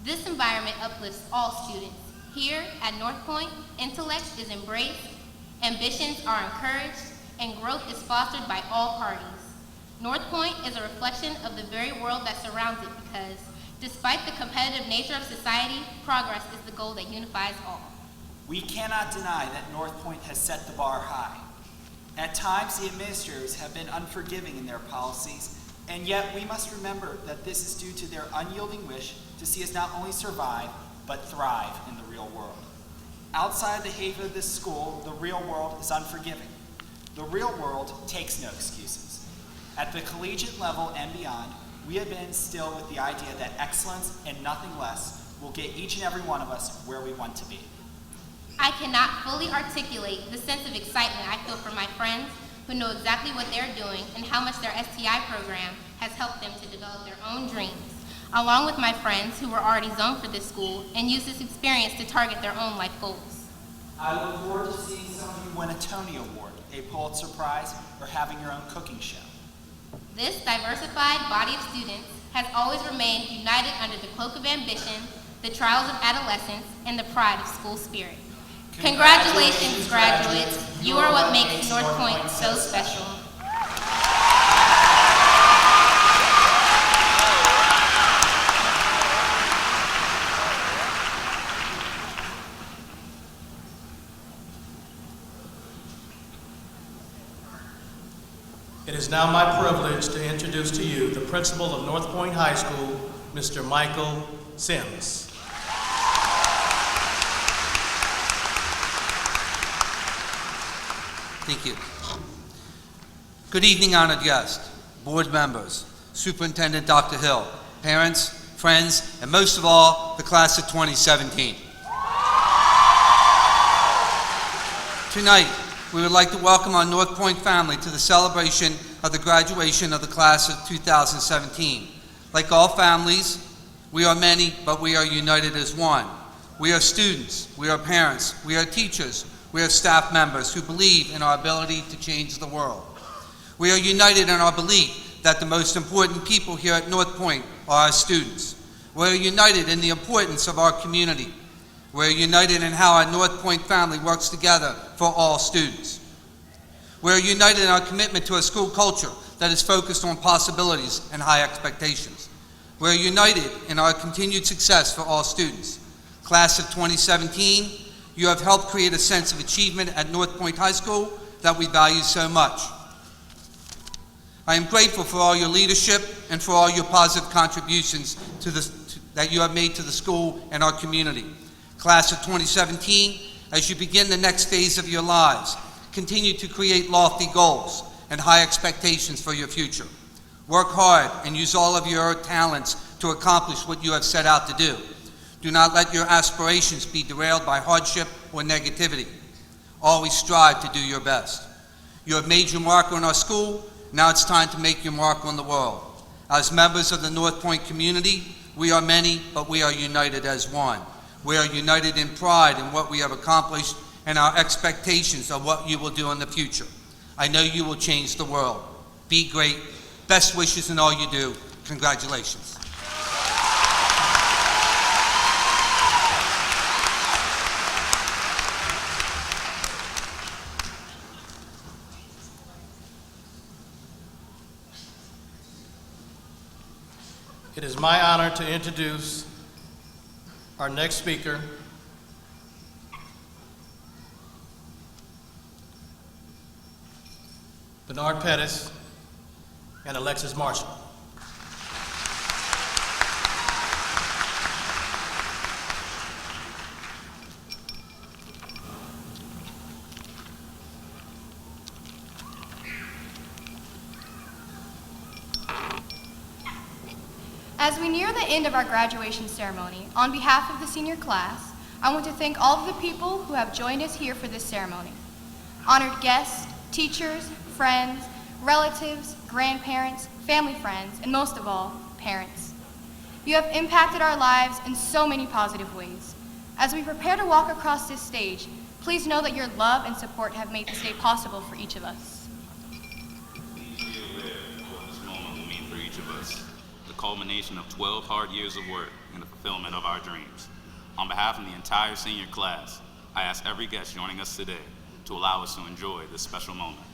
This environment uplifts all students. Here at North Point, intellect is embraced, ambitions are encouraged, and growth is fostered by all parties. North Point is a reflection of the very world that surrounds it because, despite the competitive nature of society, progress is the goal that unifies all. We cannot deny that North Point has set the bar high. At times, the administrators have been unforgiving in their policies, and yet we must remember that this is due to their unyielding wish to see us not only survive, but thrive in the real world. Outside the haven of this school, the real world is unforgiving. The real world takes no excuses. At the collegiate level and beyond, we have been instilled with the idea that excellence and nothing less will get each and every one of us where we want to be. I cannot fully articulate the sense of excitement I feel for my friends who know exactly what they're doing and how much their STI program has helped them to develop their own dreams, along with my friends who were already zoned for this school and use this experience to target their own life goals. I look forward to seeing some of you win a Tony Award, a Pulitzer Prize, or having your own cooking show. This diversified body of students has always remained united under the cloak of ambition, the trials of adolescence, and the pride of school spirit. Congratulations, graduates. You are what makes North Point so special. It is now my privilege to introduce to you the principal of North Point High School, Mr. Michael Sims. Thank you. Good evening, honored guests, board members, Superintendent Dr. Hill, parents, friends, and most of all, the class of 2017. Tonight, we would like to welcome our North Point family to the celebration of the graduation of the class of 2017. Like all families, we are many, but we are united as one. We are students, we are parents, we are teachers, we are staff members who believe in our ability to change the world. We are united in our belief that the most important people here at North Point are our students. We are united in the importance of our community. We are united in how our North Point family works together for all students. We are united in our commitment to a school culture that is focused on possibilities and high expectations. We are united in our continued success for all students. Class of 2017, you have helped create a sense of achievement at North Point High School that we value so much. I am grateful for all your leadership and for all your positive contributions that you have made to the school and our community. Class of 2017, as you begin the next phase of your lives, continue to create lofty goals and high expectations for your future. Work hard and use all of your talents to accomplish what you have set out to do. Do not let your aspirations be derailed by hardship or negativity. Always strive to do your best. You have made your mark on our school. Now it's time to make your mark on the world. As members of the North Point community, we are many, but we are united as one. We are united in pride in what we have accomplished and our expectations of what you will do in the future. I know you will change the world. Be great. Best wishes in all you do. Congratulations. It is my honor to introduce our next speaker, Bernard Pettis and Alexis Marshall. As we near the end of our graduation ceremony, on behalf of the senior class, I want to thank all of the people who have joined us here for this ceremony. Honored guests, teachers, friends, relatives, grandparents, family friends, and most of all, parents. You have impacted our lives in so many positive ways. As we prepare to walk across this stage, please know that your love and support have made this day possible for each of us. Please be aware of what this moment will mean for each of us. The culmination of 12 hard years of work and the fulfillment of our dreams. On behalf of the entire senior class, I ask every guest joining us today to allow us to enjoy this special moment.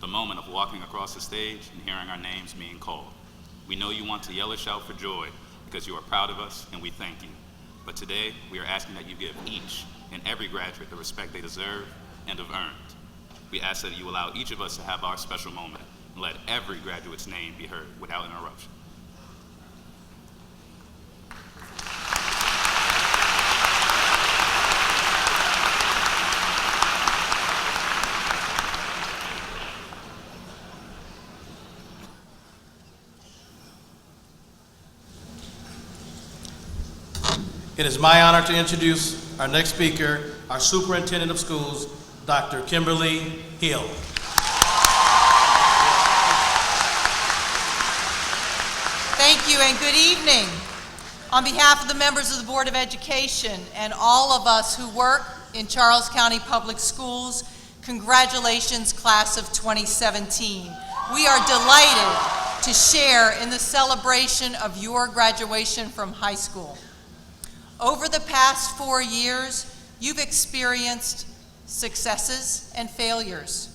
The moment of walking across the stage and hearing our names being called. We know you want to yell or shout for joy because you are proud of us and we thank you. But today, we are asking that you give each and every graduate the respect they deserve and have earned. We ask that you allow each of us to have our special moment and let every graduate's name be heard without interruption. It is my honor to introduce our next speaker, our Superintendent of Schools, Dr. Kimberly Hill. Thank you and good evening. On behalf of the members of the Board of Education and all of us who work in Charles County Public Schools, congratulations, class of 2017. We are delighted to share in the celebration of your graduation from high school. Over the past 4 years, you've experienced successes and failures,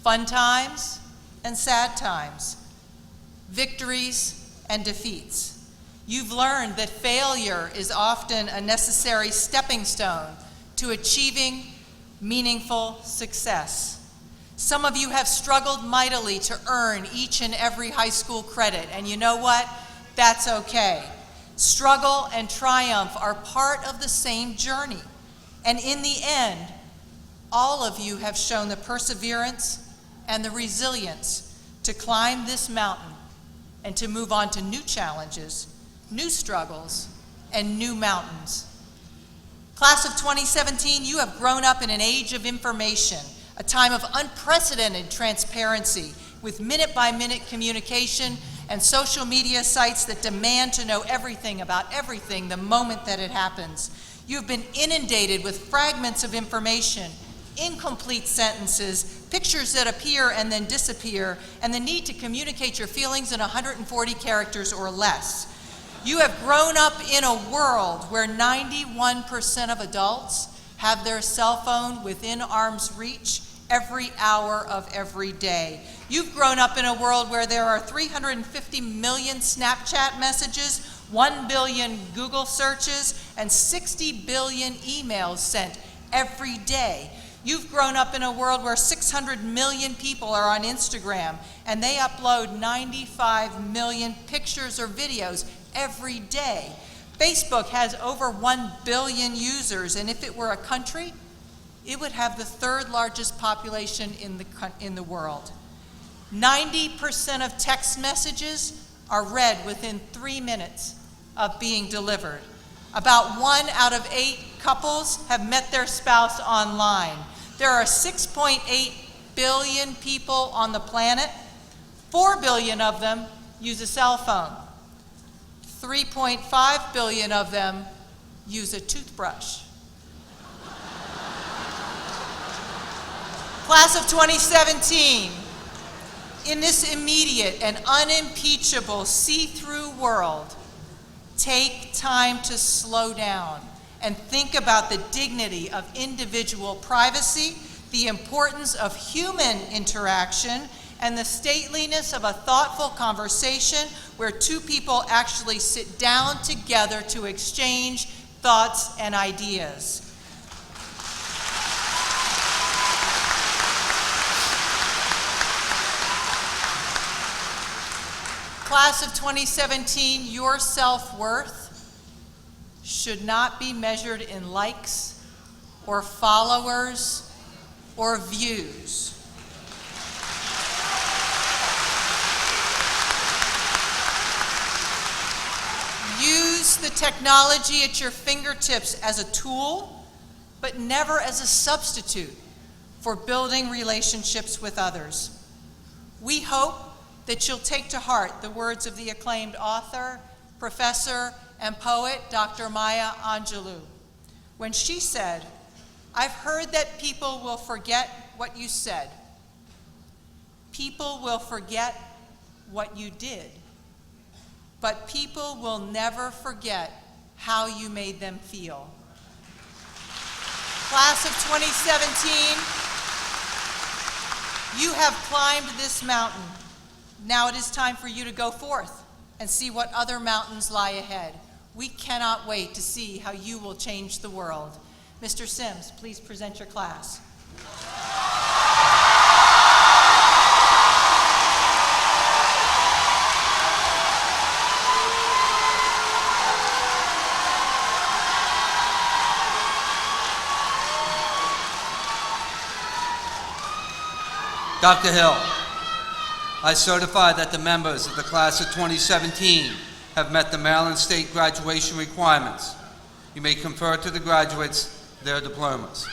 fun times and sad times, victories and defeats. You've learned that failure is often a necessary stepping stone to achieving meaningful success. Some of you have struggled mightily to earn each and every high school credit, and you know what? That's okay. Struggle and triumph are part of the same journey. And in the end, all of you have shown the perseverance and the resilience to climb this mountain and to move on to new challenges, new struggles, and new mountains. Class of 2017, you have grown up in an age of information, a time of unprecedented transparency with minute-by-minute communication and social media sites that demand to know everything about everything the moment that it happens. You've been inundated with fragments of information, incomplete sentences, pictures that appear and then disappear, and the need to communicate your feelings in 140 characters or less. You have grown up in a world where 91% of adults have their cell phone within arm's reach every hour of every day. You've grown up in a world where there are 350 million Snapchat messages, 1 billion Google searches, and 60 billion emails sent every day. You've grown up in a world where 600 million people are on Instagram, and they upload 95 million pictures or videos every day. Facebook has over 1 billion users, and if it were a country, it would have the third largest population in the world. 90% of text messages are read within 3 minutes of being delivered. About 1 out of 8 couples have met their spouse online. There are 6.8 billion people on the planet. 4 billion of them use a cell phone. 3.5 billion of them use a toothbrush. Class of 2017, in this immediate and unimpeachable see-through world, take time to slow down and think about the dignity of individual privacy, the importance of human interaction, and the stateliness of a thoughtful conversation where two people actually sit down together to exchange thoughts and ideas. Class of 2017, your self-worth should not be measured in likes or followers or views. Use the technology at your fingertips as a tool, but never as a substitute for building relationships with others. We hope that you'll take to heart the words of the acclaimed author, professor, and poet, Dr. Maya Angelou, when she said, "I've heard that people will forget what you said. People will forget what you did. But people will never forget how you made them feel." Class of 2017, you have climbed this mountain. Now it is time for you to go forth and see what other mountains lie ahead. We cannot wait to see how you will change the world. Mr. Sims, please present your class. Dr. Hill, I certify that the members of the class of 2017 have met the Maryland State graduation requirements. You may confer to the graduates their diplomas.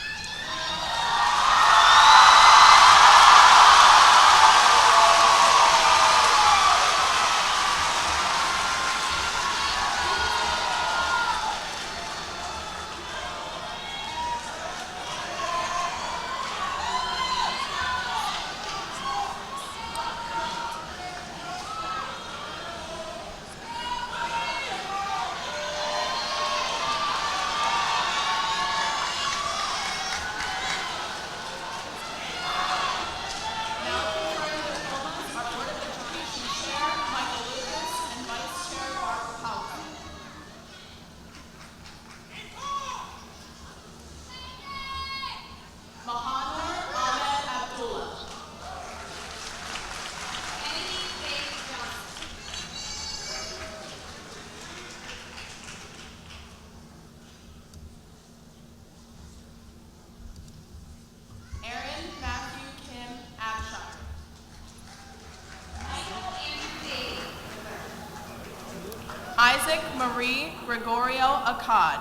Isaac Marie Gregorio Akkad.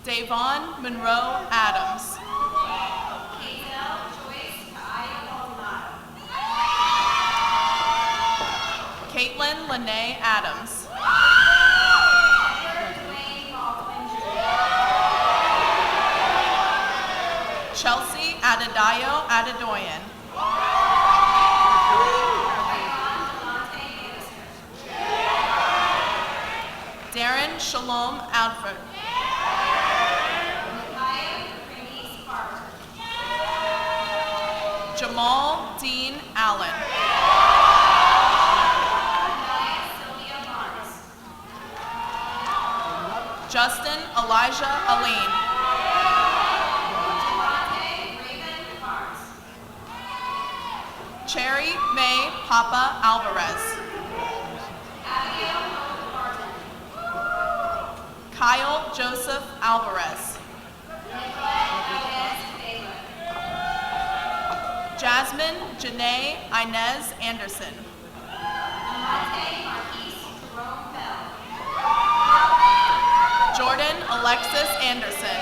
Davon Monroe Adams. Caitlin Lene Adams. Chelsea Adedayo Adedoyan. Darren Shalom Alfred. Jamal Dean Allen. Justin Elijah Aline. Cherry May Papa Alvarez. Kyle Joseph Alvarez. Jasmine Janae Inez Anderson. Jordan Alexis Anderson.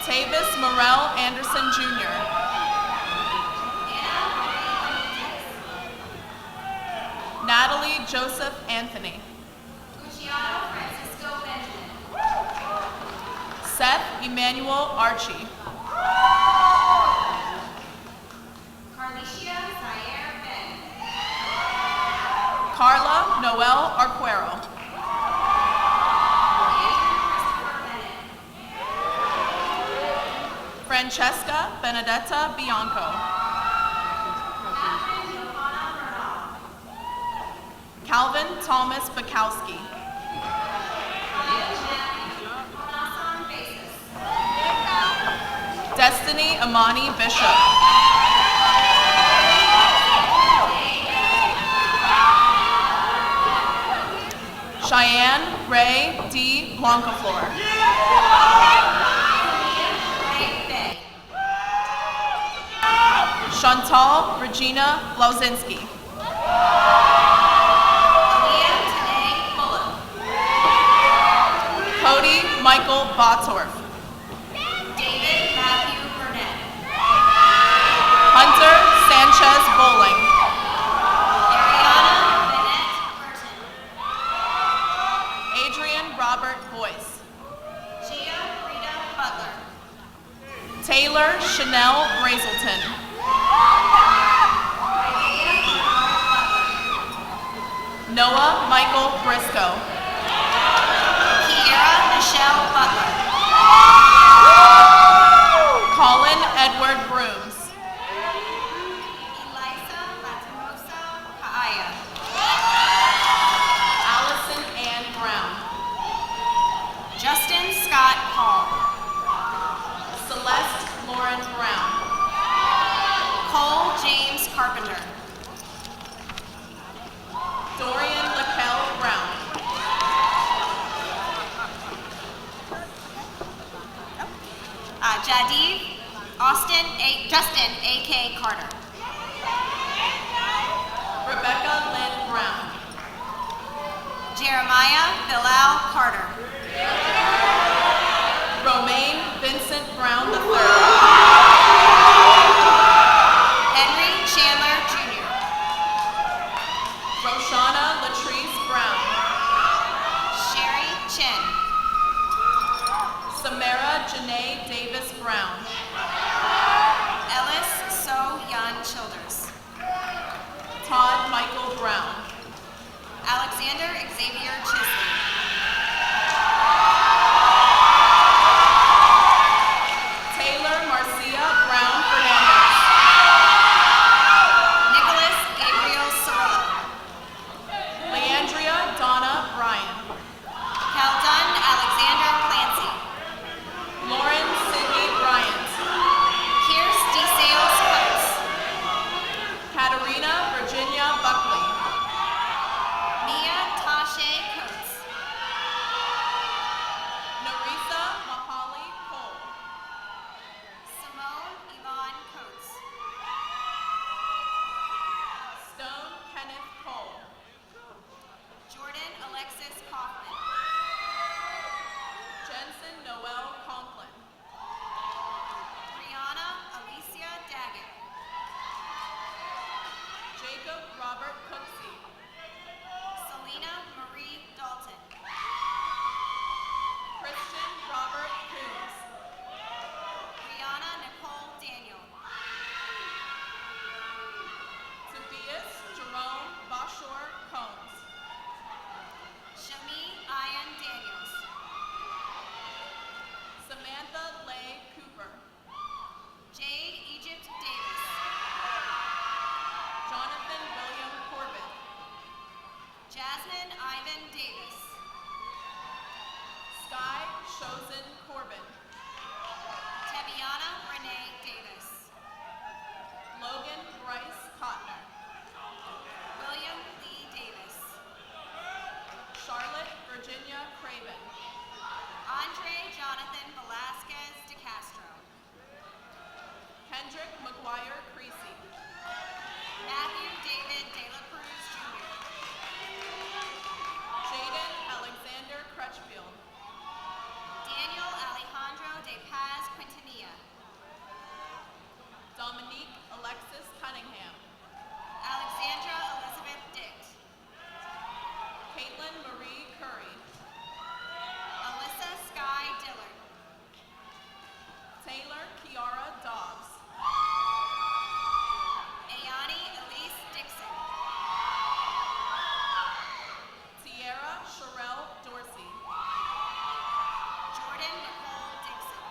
Tavis Morel Anderson Jr. Natalie Joseph Anthony. Seth Emmanuel Archie. Carla Noel Arquero. Francesca Benedetta Bianco. Calvin Thomas Bukowski. Destiny Amani Bishop. Cheyenne Ray D. Blancaflor. Regina Blauzinski. Cody Michael Botorf. David Matthew Burnett. Hunter Sanchez Bowling. Ariana Bennett Burton. Adrian Robert Boyce. Gia Rita Butler. Taylor Chanel Brazelton. Noah Michael Briscoe. Kiera Michelle Butler. Colin Edward Brooms. Elisa Latamosa Kaaya. Allison Ann Brown. Justin Scott Hall. Celeste Lauren Brown. Cole James Carpenter. Dorian Laquel Brown. Jadiv Justin A.K. Carter. Rebecca Lynn Brown. Jeremiah Bilal Carter. Romaine Vincent Brown III. Henry Chandler Jr. Roshana Latrice Brown. Sherry Chen. Samara Janae Davis Brown. Ellis So Yan Childers. Todd Michael Brown. Alexander Xavier Chisley. Taylor Marcia Brown Fernandez. Nicholas Gabriel Sorello. Leandria Donna Bryan. Keldon Alexander Clancy. Lauren Sidney Bryant. Kierst DeSales Coates. Katarina Virginia Buckley. Mia Tashe Coates. Narisa Mahali Cole. Simone Yvonne Coates. Stone Kenneth Cole. Jordan Alexis Kaufman. Jensen Noel Conklin. Brianna Alicia Daggett. Jacob Robert Cooksey. Selena Marie Dalton. Christian Robert Coombs. Brianna Nicole Daniel. Tobias Jerome Bashor Combs. Shami Ian Daniels. Samantha Leigh Cooper. Jade Egypt Davis. Jonathan William Corbett. Jasmine Ivan Davis. Sky Chosen Corbin. Tebiana Renee Davis. Logan Bryce Cotner. William Lee Davis. Charlotte Virginia Craven. Andre Jonathan Velasquez de Castro. Kendrick McGuire Creasy. Matthew David De La Cruz Jr. Jaden Alexander Crutchfield. Daniel Alejandro de Paz Quintanilla. Dominique Alexis Cunningham. Alexandra Elizabeth Dick. Caitlin Marie Curry. Alyssa Sky Dillard. Taylor Kiara Dobbs. Ayani Elise Dixon. Tierra Sherelle Dorsey. Jordan Nicole Dixon.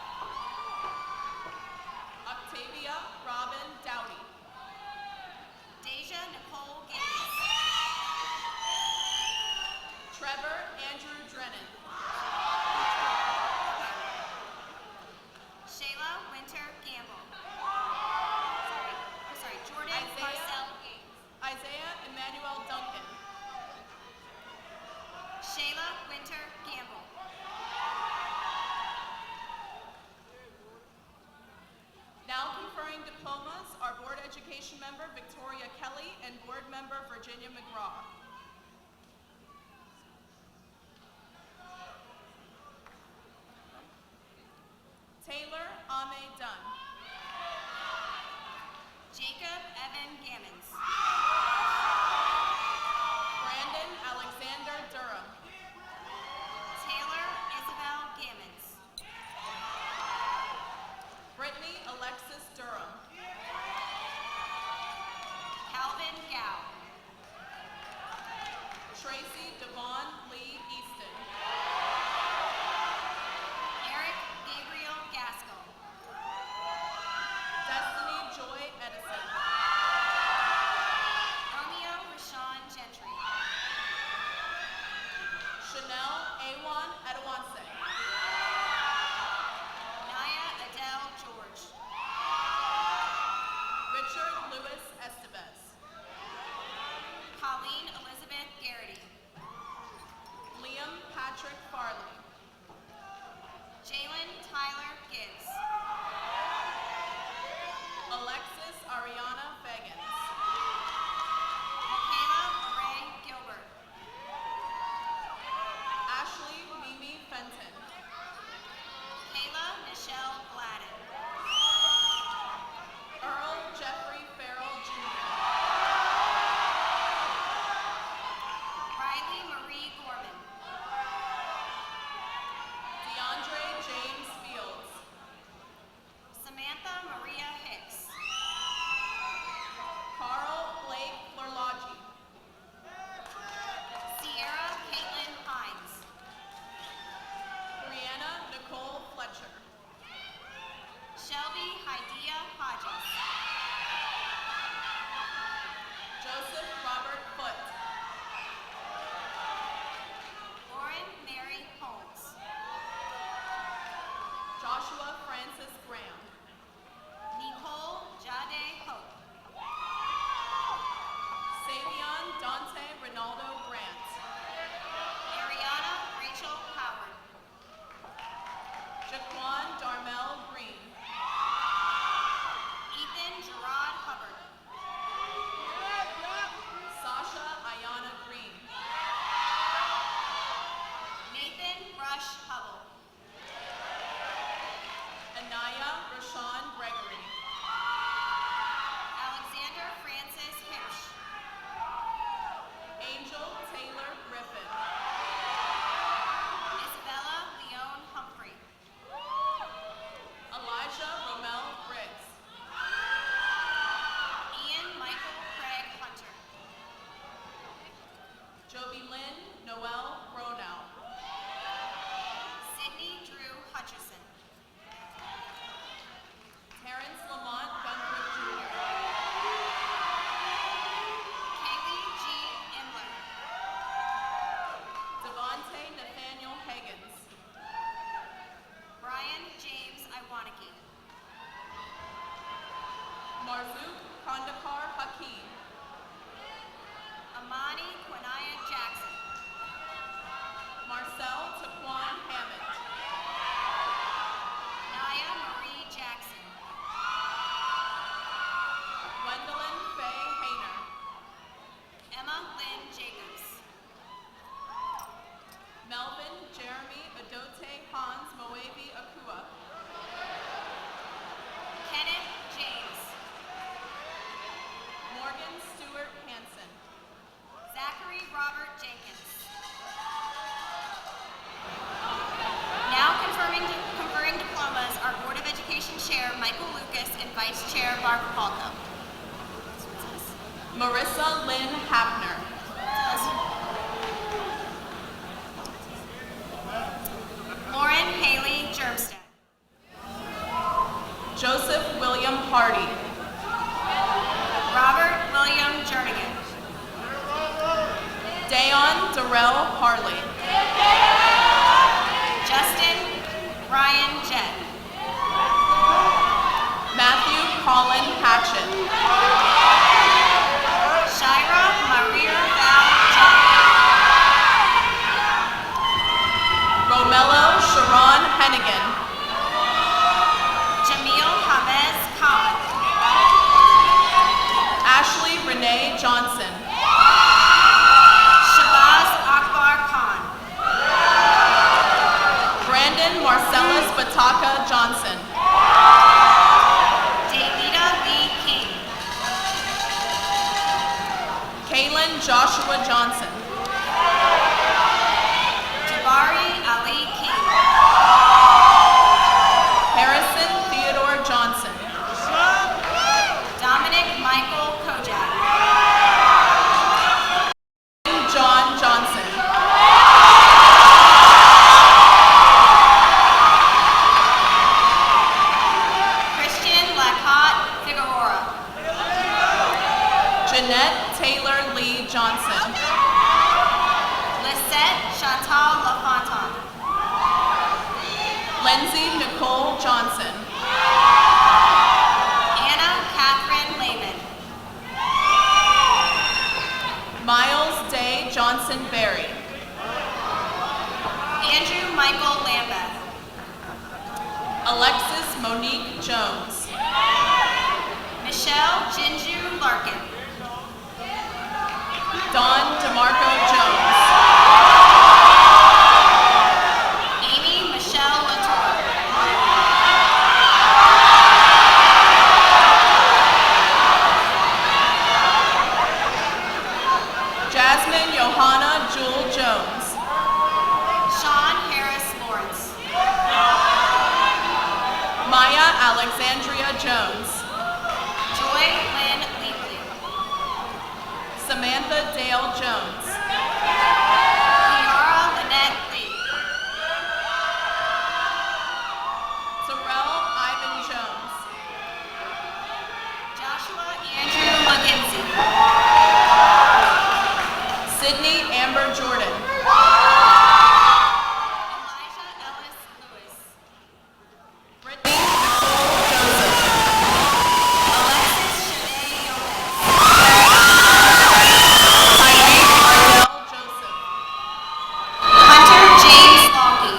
Octavia Robin Dowdy. Deja Nicole Gibbs. Trevor Andrew Drennan. Shayla Winter Gamble. Sorry, Jordan Marcel Gates. Isaiah Emmanuel Duncan. Shayla Winter Gamble. Now conferring diplomas, our board Education Member Victoria Kelly and Board Member Virginia McGraw. Taylor Ame Dunn. Jacob Evan Gammons. Brandon Alexander Durham. Taylor Isabel Gammons. Brittany Alexis Durham. Calvin Gow. Tracy Devon Lee Easton. Eric Gabriel Gaskell. Destiny Joy Edison. Romeo Rashawn Gentry. Chanel Awan Edewanse. Naya Adele George. Richard Lewis Estevez. Colleen Elizabeth Garrity. Liam Patrick Farley. Jalen Tyler Gibbs. Alexis Ariana Fagans. Michaela Ray Gilbert. Ashley Mimi Fenton. Kayla Michelle Gladden. Earl Jeffrey Farrell Jr. Riley Marie Gorman. DeAndre James Fields. Samantha Maria Hicks. Carl Blake Florloggi. Sierra Caitlin Hines. Brianna Nicole Fletcher. Shelby Hydea Hodges. Joseph Robert Foote. Lauren Mary Holmes. Joshua Francis Graham. Nicole Jade Hope. Savion Dante Ronaldo Grant. Ariana Rachel Howard. Jaquan Darmel Green. Ethan Gerard Hubbard. Sasha Ayana Green. Nathan Rush Hubble. Anaya Rashawn Gregory. Alexander Francis Hirsch. Angel Taylor Griffin. Isabella Leone Humphrey. Elijah Romel Briggs. Ian Michael Craig Hunter. Joby Lynn Noel Bronow. Sydney Drew Hutcherson. Terrence Lamont Gunther Jr. Kaylee G. Imler. Devontae Nathaniel Higgins. Brian James Iwaniki. Marzouk Kandakar Hakeem. Amani Quinaya Jackson. Marcel Taquan Hammond. Naya Marie Jackson. Gwendolyn Faye Hayner. Emma Lynn Jacobs. Melvin Jeremy Adote Hans Moabi Akua. Kenneth James. Morgan Stewart Hansen. Zachary Robert Jenkins. Now conferring diplomas are Board of Education Chair Michael Lucas and Vice Chair Barbara Palco. Marissa Lynn Hapner. Lauren Haley Germstead. Joseph William Hardy. Robert William Jernigan. Dayon Darrell Harley. Justin Ryan Jett. Matthew Colin Hatchett. Shira Maria Val Jett. Romello Sharon Hennigan. Jamil Hamez Khan. Johnson. Shabazz Akbar Khan. Brandon Marcellus Bataka Johnson. Daylita Lee King. Kalen Joshua Johnson. Jabari Ali King. Harrison Theodore Johnson. Dominic Michael Kojak. John Johnson. Christian Lakat Figueroa. Jeanette Taylor Lee Johnson. Lisette Chantal LaFontaine. Lindsay Nicole Johnson. Anna Catherine Lehman. Miles Day Johnson Berry. Andrew Michael Lambeth. Alexis Monique Jones. Michelle Jinju Larkin. Dawn DeMarco Jones. Amy Michelle Latour. Jasmine Johanna Jewel Jones. Sean Harris Lawrence. Maya Alexandria Jones. Joy Lynn Leapley. Samantha Dale Jones. Kiara Lynette Lee. Terrell Ivan Jones. Joshua Andrew McGinsey. Sydney Amber Jordan. Elijah Ellis Lewis. Brittany Nicole Joseph. Alexis Shanae Yomes. Tyreek Ardell Joseph. Hunter James Lonky.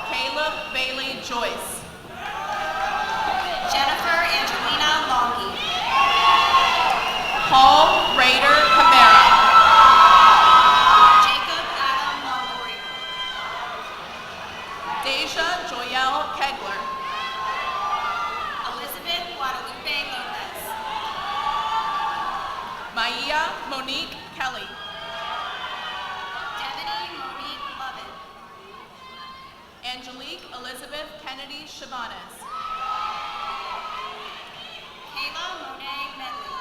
Caleb Bailey Joyce. Jennifer Angelina Lonky. Paul Raider Camara. Jacob Adam Longoria. Deja Joyelle Kegler. Elizabeth Guadalupe Lopez. Maya Monique Kelly. Devony Monique Lovett. Angelique Elizabeth Kennedy Chabanes. Kayla Monet Medley.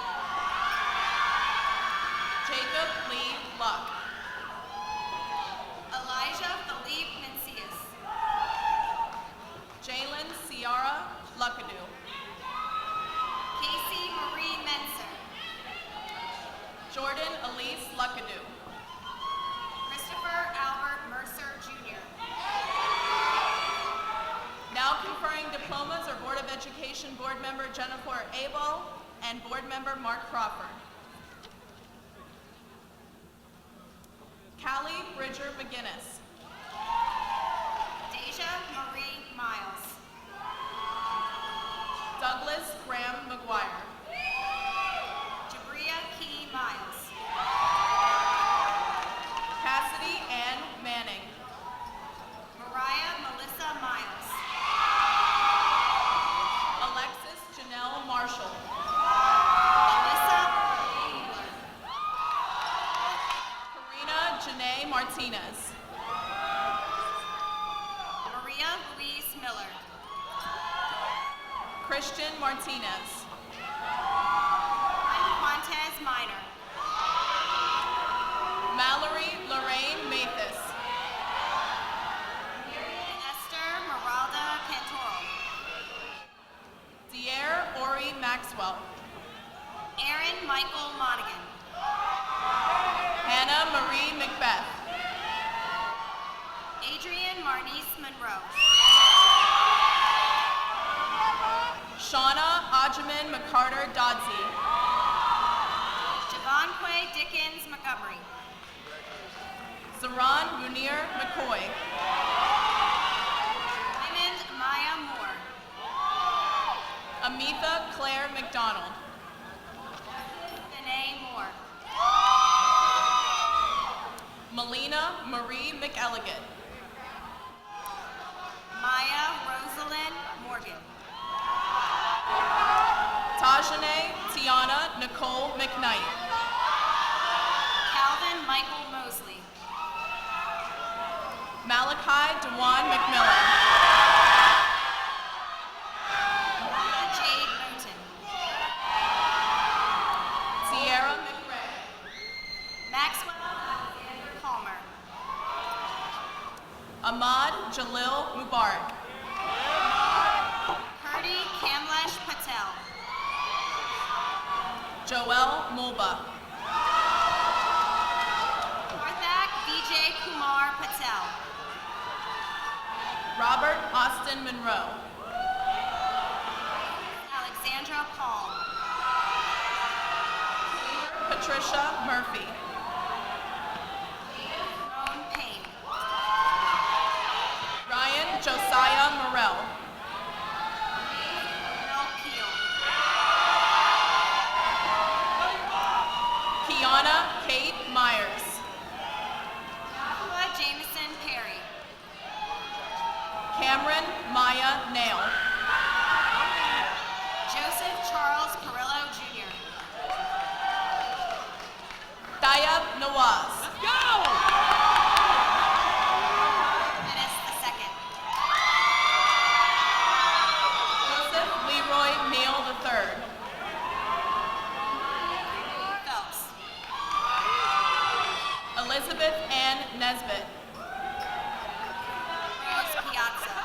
Jacob Lee Luck. Elijah Philippe Mencius. Jalen Ciara Luckadoo. Casey Marie Menser. Jordan Elise Luckadoo. Christopher Albert Mercer Jr. Now conferring diplomas are Board of Education Board Member Jennifer Abel and Board Member Mark Crawford. Callie Bridger McGinnis. Deja Marie Miles. Douglas Graham McGuire. Jabria Key Miles. Cassidy Ann Manning. Mariah Melissa Miles. Alexis Janelle Marshall. Alyssa Mueller. Karina Janae Martinez. Maria Louise Miller. Christian Martinez. Montez Minor. Mallory Lorraine Mathis. Esther Meralda Cantoro. Dier Ori Maxwell. Aaron Michael Monaghan. Hannah Marie Macbeth. Adrian Marnice Monroe. Shauna Ajamin McCarter Dodsey. Javonque Dickens Montgomery. Zaran Munir McCoy. Raymond Maya Moore. Amitha Claire McDonald. Melina Marie McElligott. Maya Rosalind Morgan. Tajane Tiana Nicole McKnight. Calvin Michael Mosley. Malachi Dewan McMillan. Jade Moten. Sierra McRae. Maxwell Alexander Palmer. Ahmad Jalil Mubarak. Purdy Kamlesh Patel. Joel Mulba. Orthak Vijay Kumar Patel. Robert Austin Monroe. Alexandra Paul. Patricia Murphy. Roan Payne. Ryan Josiah Morrell. Mel Peel. Kiana Kate Myers. Joshua Jameson Perry. Cameron Maya Nail. Joseph Charles Perillo Jr. Dayab Nawaz. Let's go! Pettis II. Joseph Leroy Neal III. Phelps. Elizabeth Ann Nesbitt. Rose Piazza.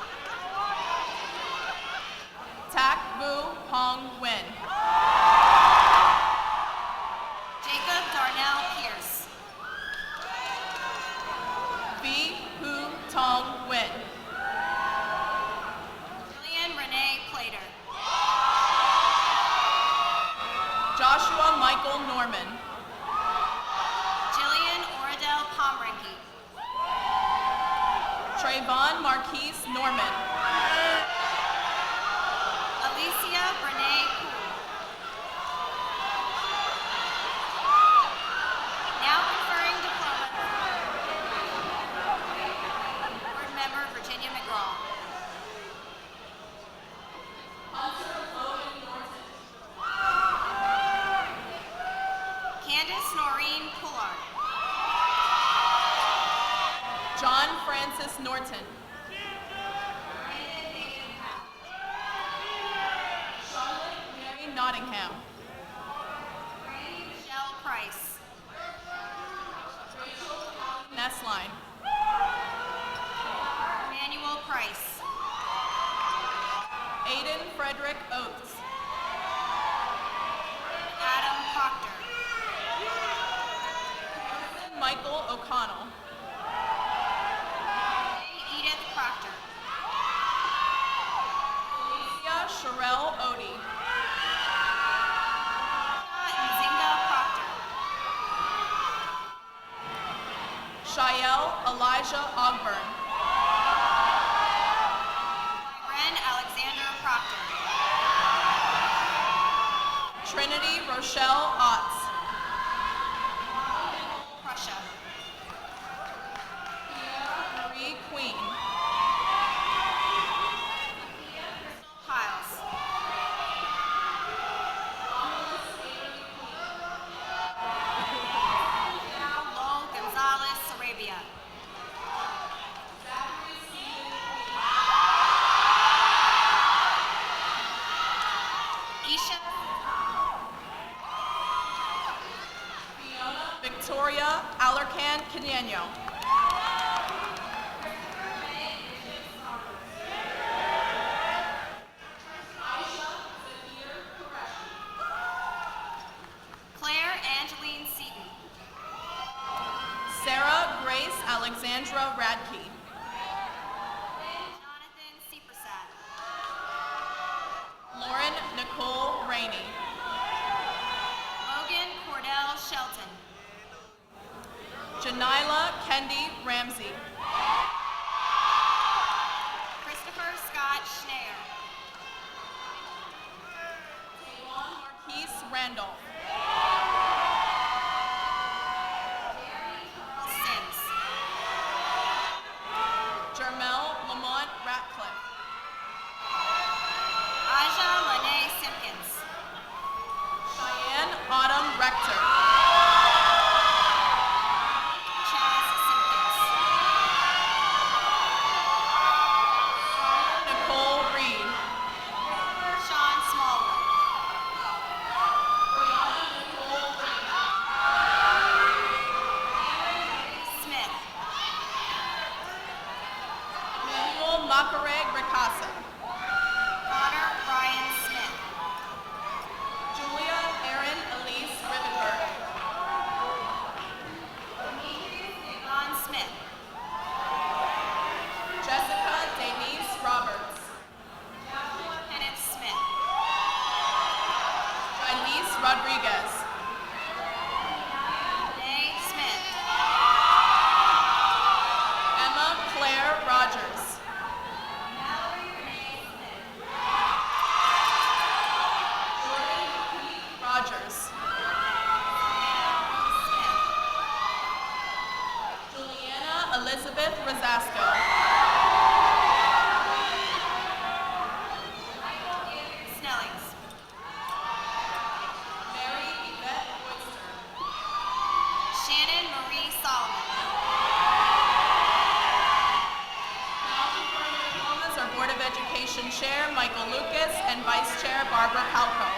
Tak Vu Hong Nguyen. Jacob Darnell Pierce. V. Hu Tong Nguyen. Julian Renee Plater. Joshua Michael Norman. Jillian Oradell Pomrenke. Trayvon Marquise Norman. Alicia Brene Poole. Now conferring diploma. Board member Virginia McGraw. Candace Noreen Pollard. John Francis Norton. Charlotte Mary Nottingham. Michelle Price. Nessline. Emmanuel Price. Aiden Frederick Oates. Adam Proctor. Michael O'Connell. Edith Proctor. Alicia Sherelle Odie. Nzinga Proctor. Shael Elijah Ogburn. Ren Alexander Proctor. Trinity Rochelle Otts. Prussia. Marie Queen. Piles. Lowell Gonzalez Sarabia. Isha Victoria Alarcan Caneno. Claire Angeline Seaton. Sarah Grace Alexandra Radke. Jonathan Seepersad. Lauren Nicole Rainey. Logan Cordell Shelton. Janila Kendi Ramsey. Christopher Scott Schneer. Marquise Randolph. Sims. Rodriguez. Renee Smith. Emma Claire Rogers. Mallory Renee Smith. Jordan Pete Rogers. Juliana Elizabeth Rosasco. Snellings. Mary Yvette Oyster. Shannon Marie Solomon. Now conferring diplomas are Board of Education Chair Michael Lucas and Vice Chair Barbara Halco.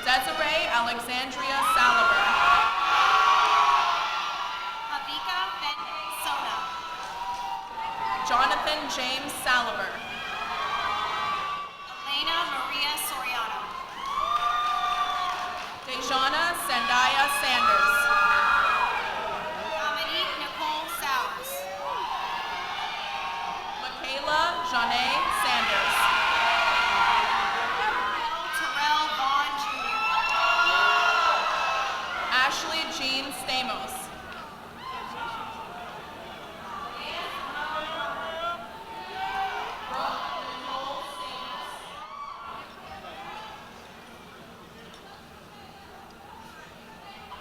Desiree Alexandria Saliver. Havika Bente Sona. Jonathan James Saliver. Elena Maria Soriano. Dejana Sandaya Sanders. Dominique Nicole Sowers. Michaela Janae Sanders. Terrell Vaughn Jr. Ashley Jean Stamos.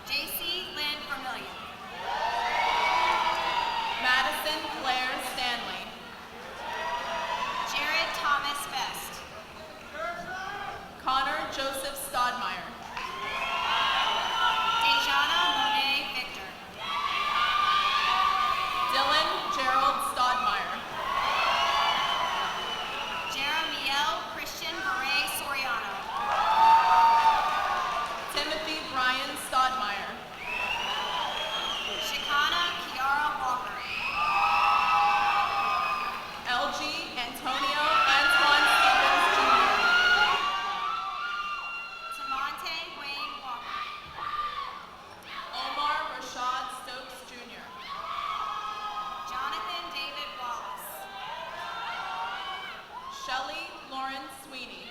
JC Lynn Vermillion. Madison Claire Stanley. Jared Thomas Best. Connor Joseph Stodmeyer. Dejana Monet Victor. Dylan Gerald Stodmeyer. Jeremiel Christian Beret Soriano. Timothy Brian Stodmeyer. Shikana Kiara Walker. LG Antonio Antoine Stevens Jr. Tamonte Wayne Walker. Omar Rashad Stokes Jr. Jonathan David Wallace. Shelley Lauren Sweeney.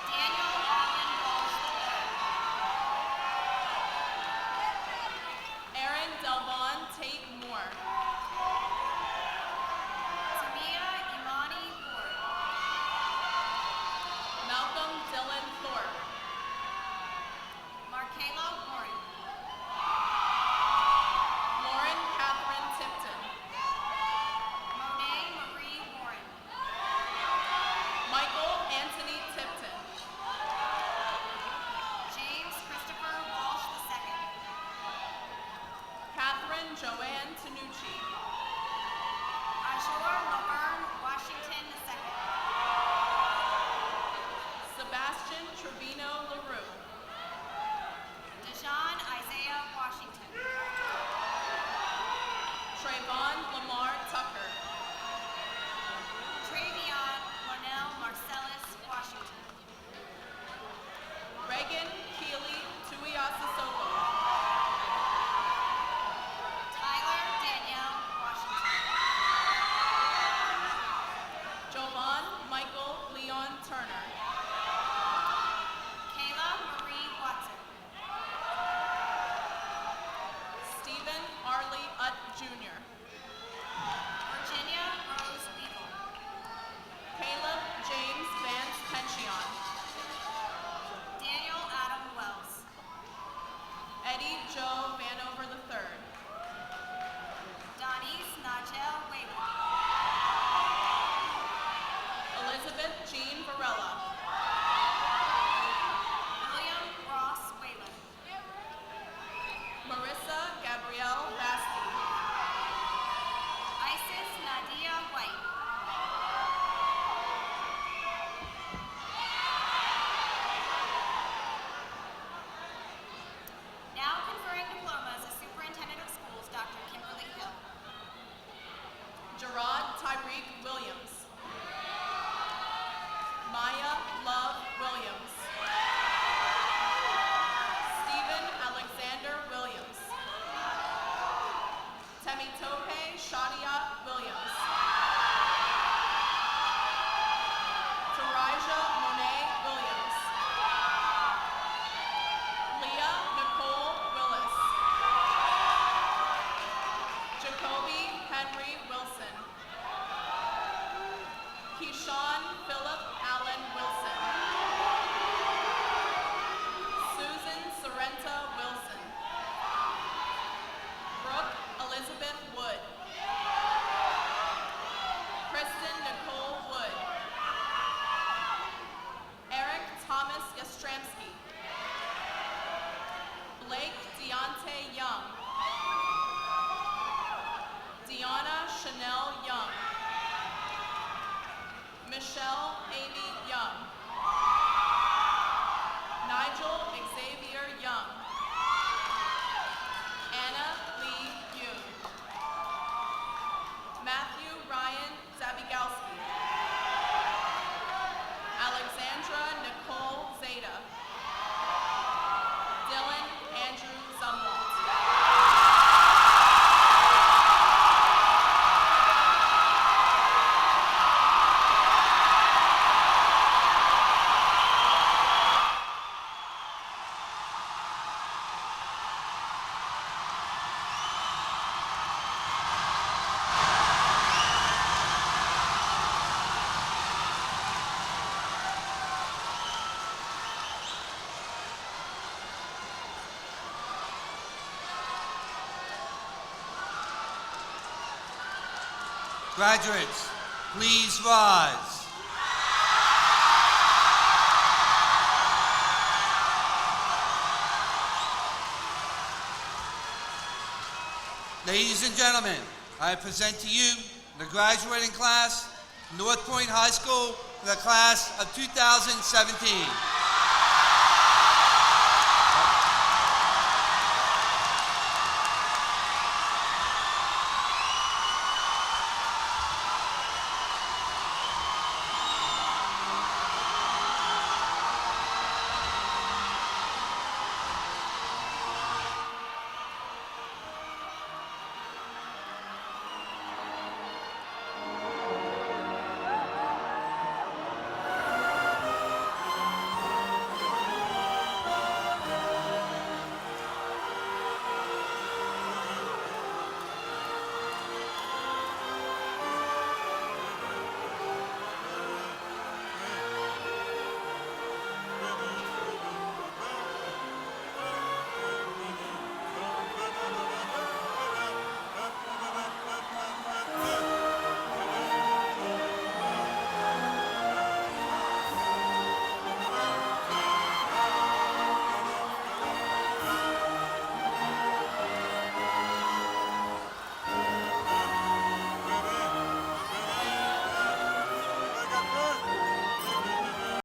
Daniel Allen Walsh Aaron Delvon Tate Moore. Tamia Imani Ford. Malcolm Dylan Thorpe. Markelo Warren. Lauren Catherine Tipton. Monet Marie Warren. Michael Anthony Tipton. James Christopher Walsh II. Catherine Joanne Tanucci. Ashore Laverne Washington II. Sebastian Trevino LaRue. Dejan Isaiah Washington. Trayvon Lamar Tucker. Travion Lonell Marcellus Washington. Reagan Keely Tuiasasoko. Tyler Danielle Washington. Shramsky. Blake Deontay Young. Deanna Chanel Young. Michelle Amy Young. Nigel Xavier Young. Anna Lee Yoon. Matthew Ryan Zabigowski. Alexandra Nicole Zeta. Dylan Andrew Zumwalt. Graduates, please rise. Ladies and gentlemen, I present to you the graduating class, North Point High School, the class of 2017.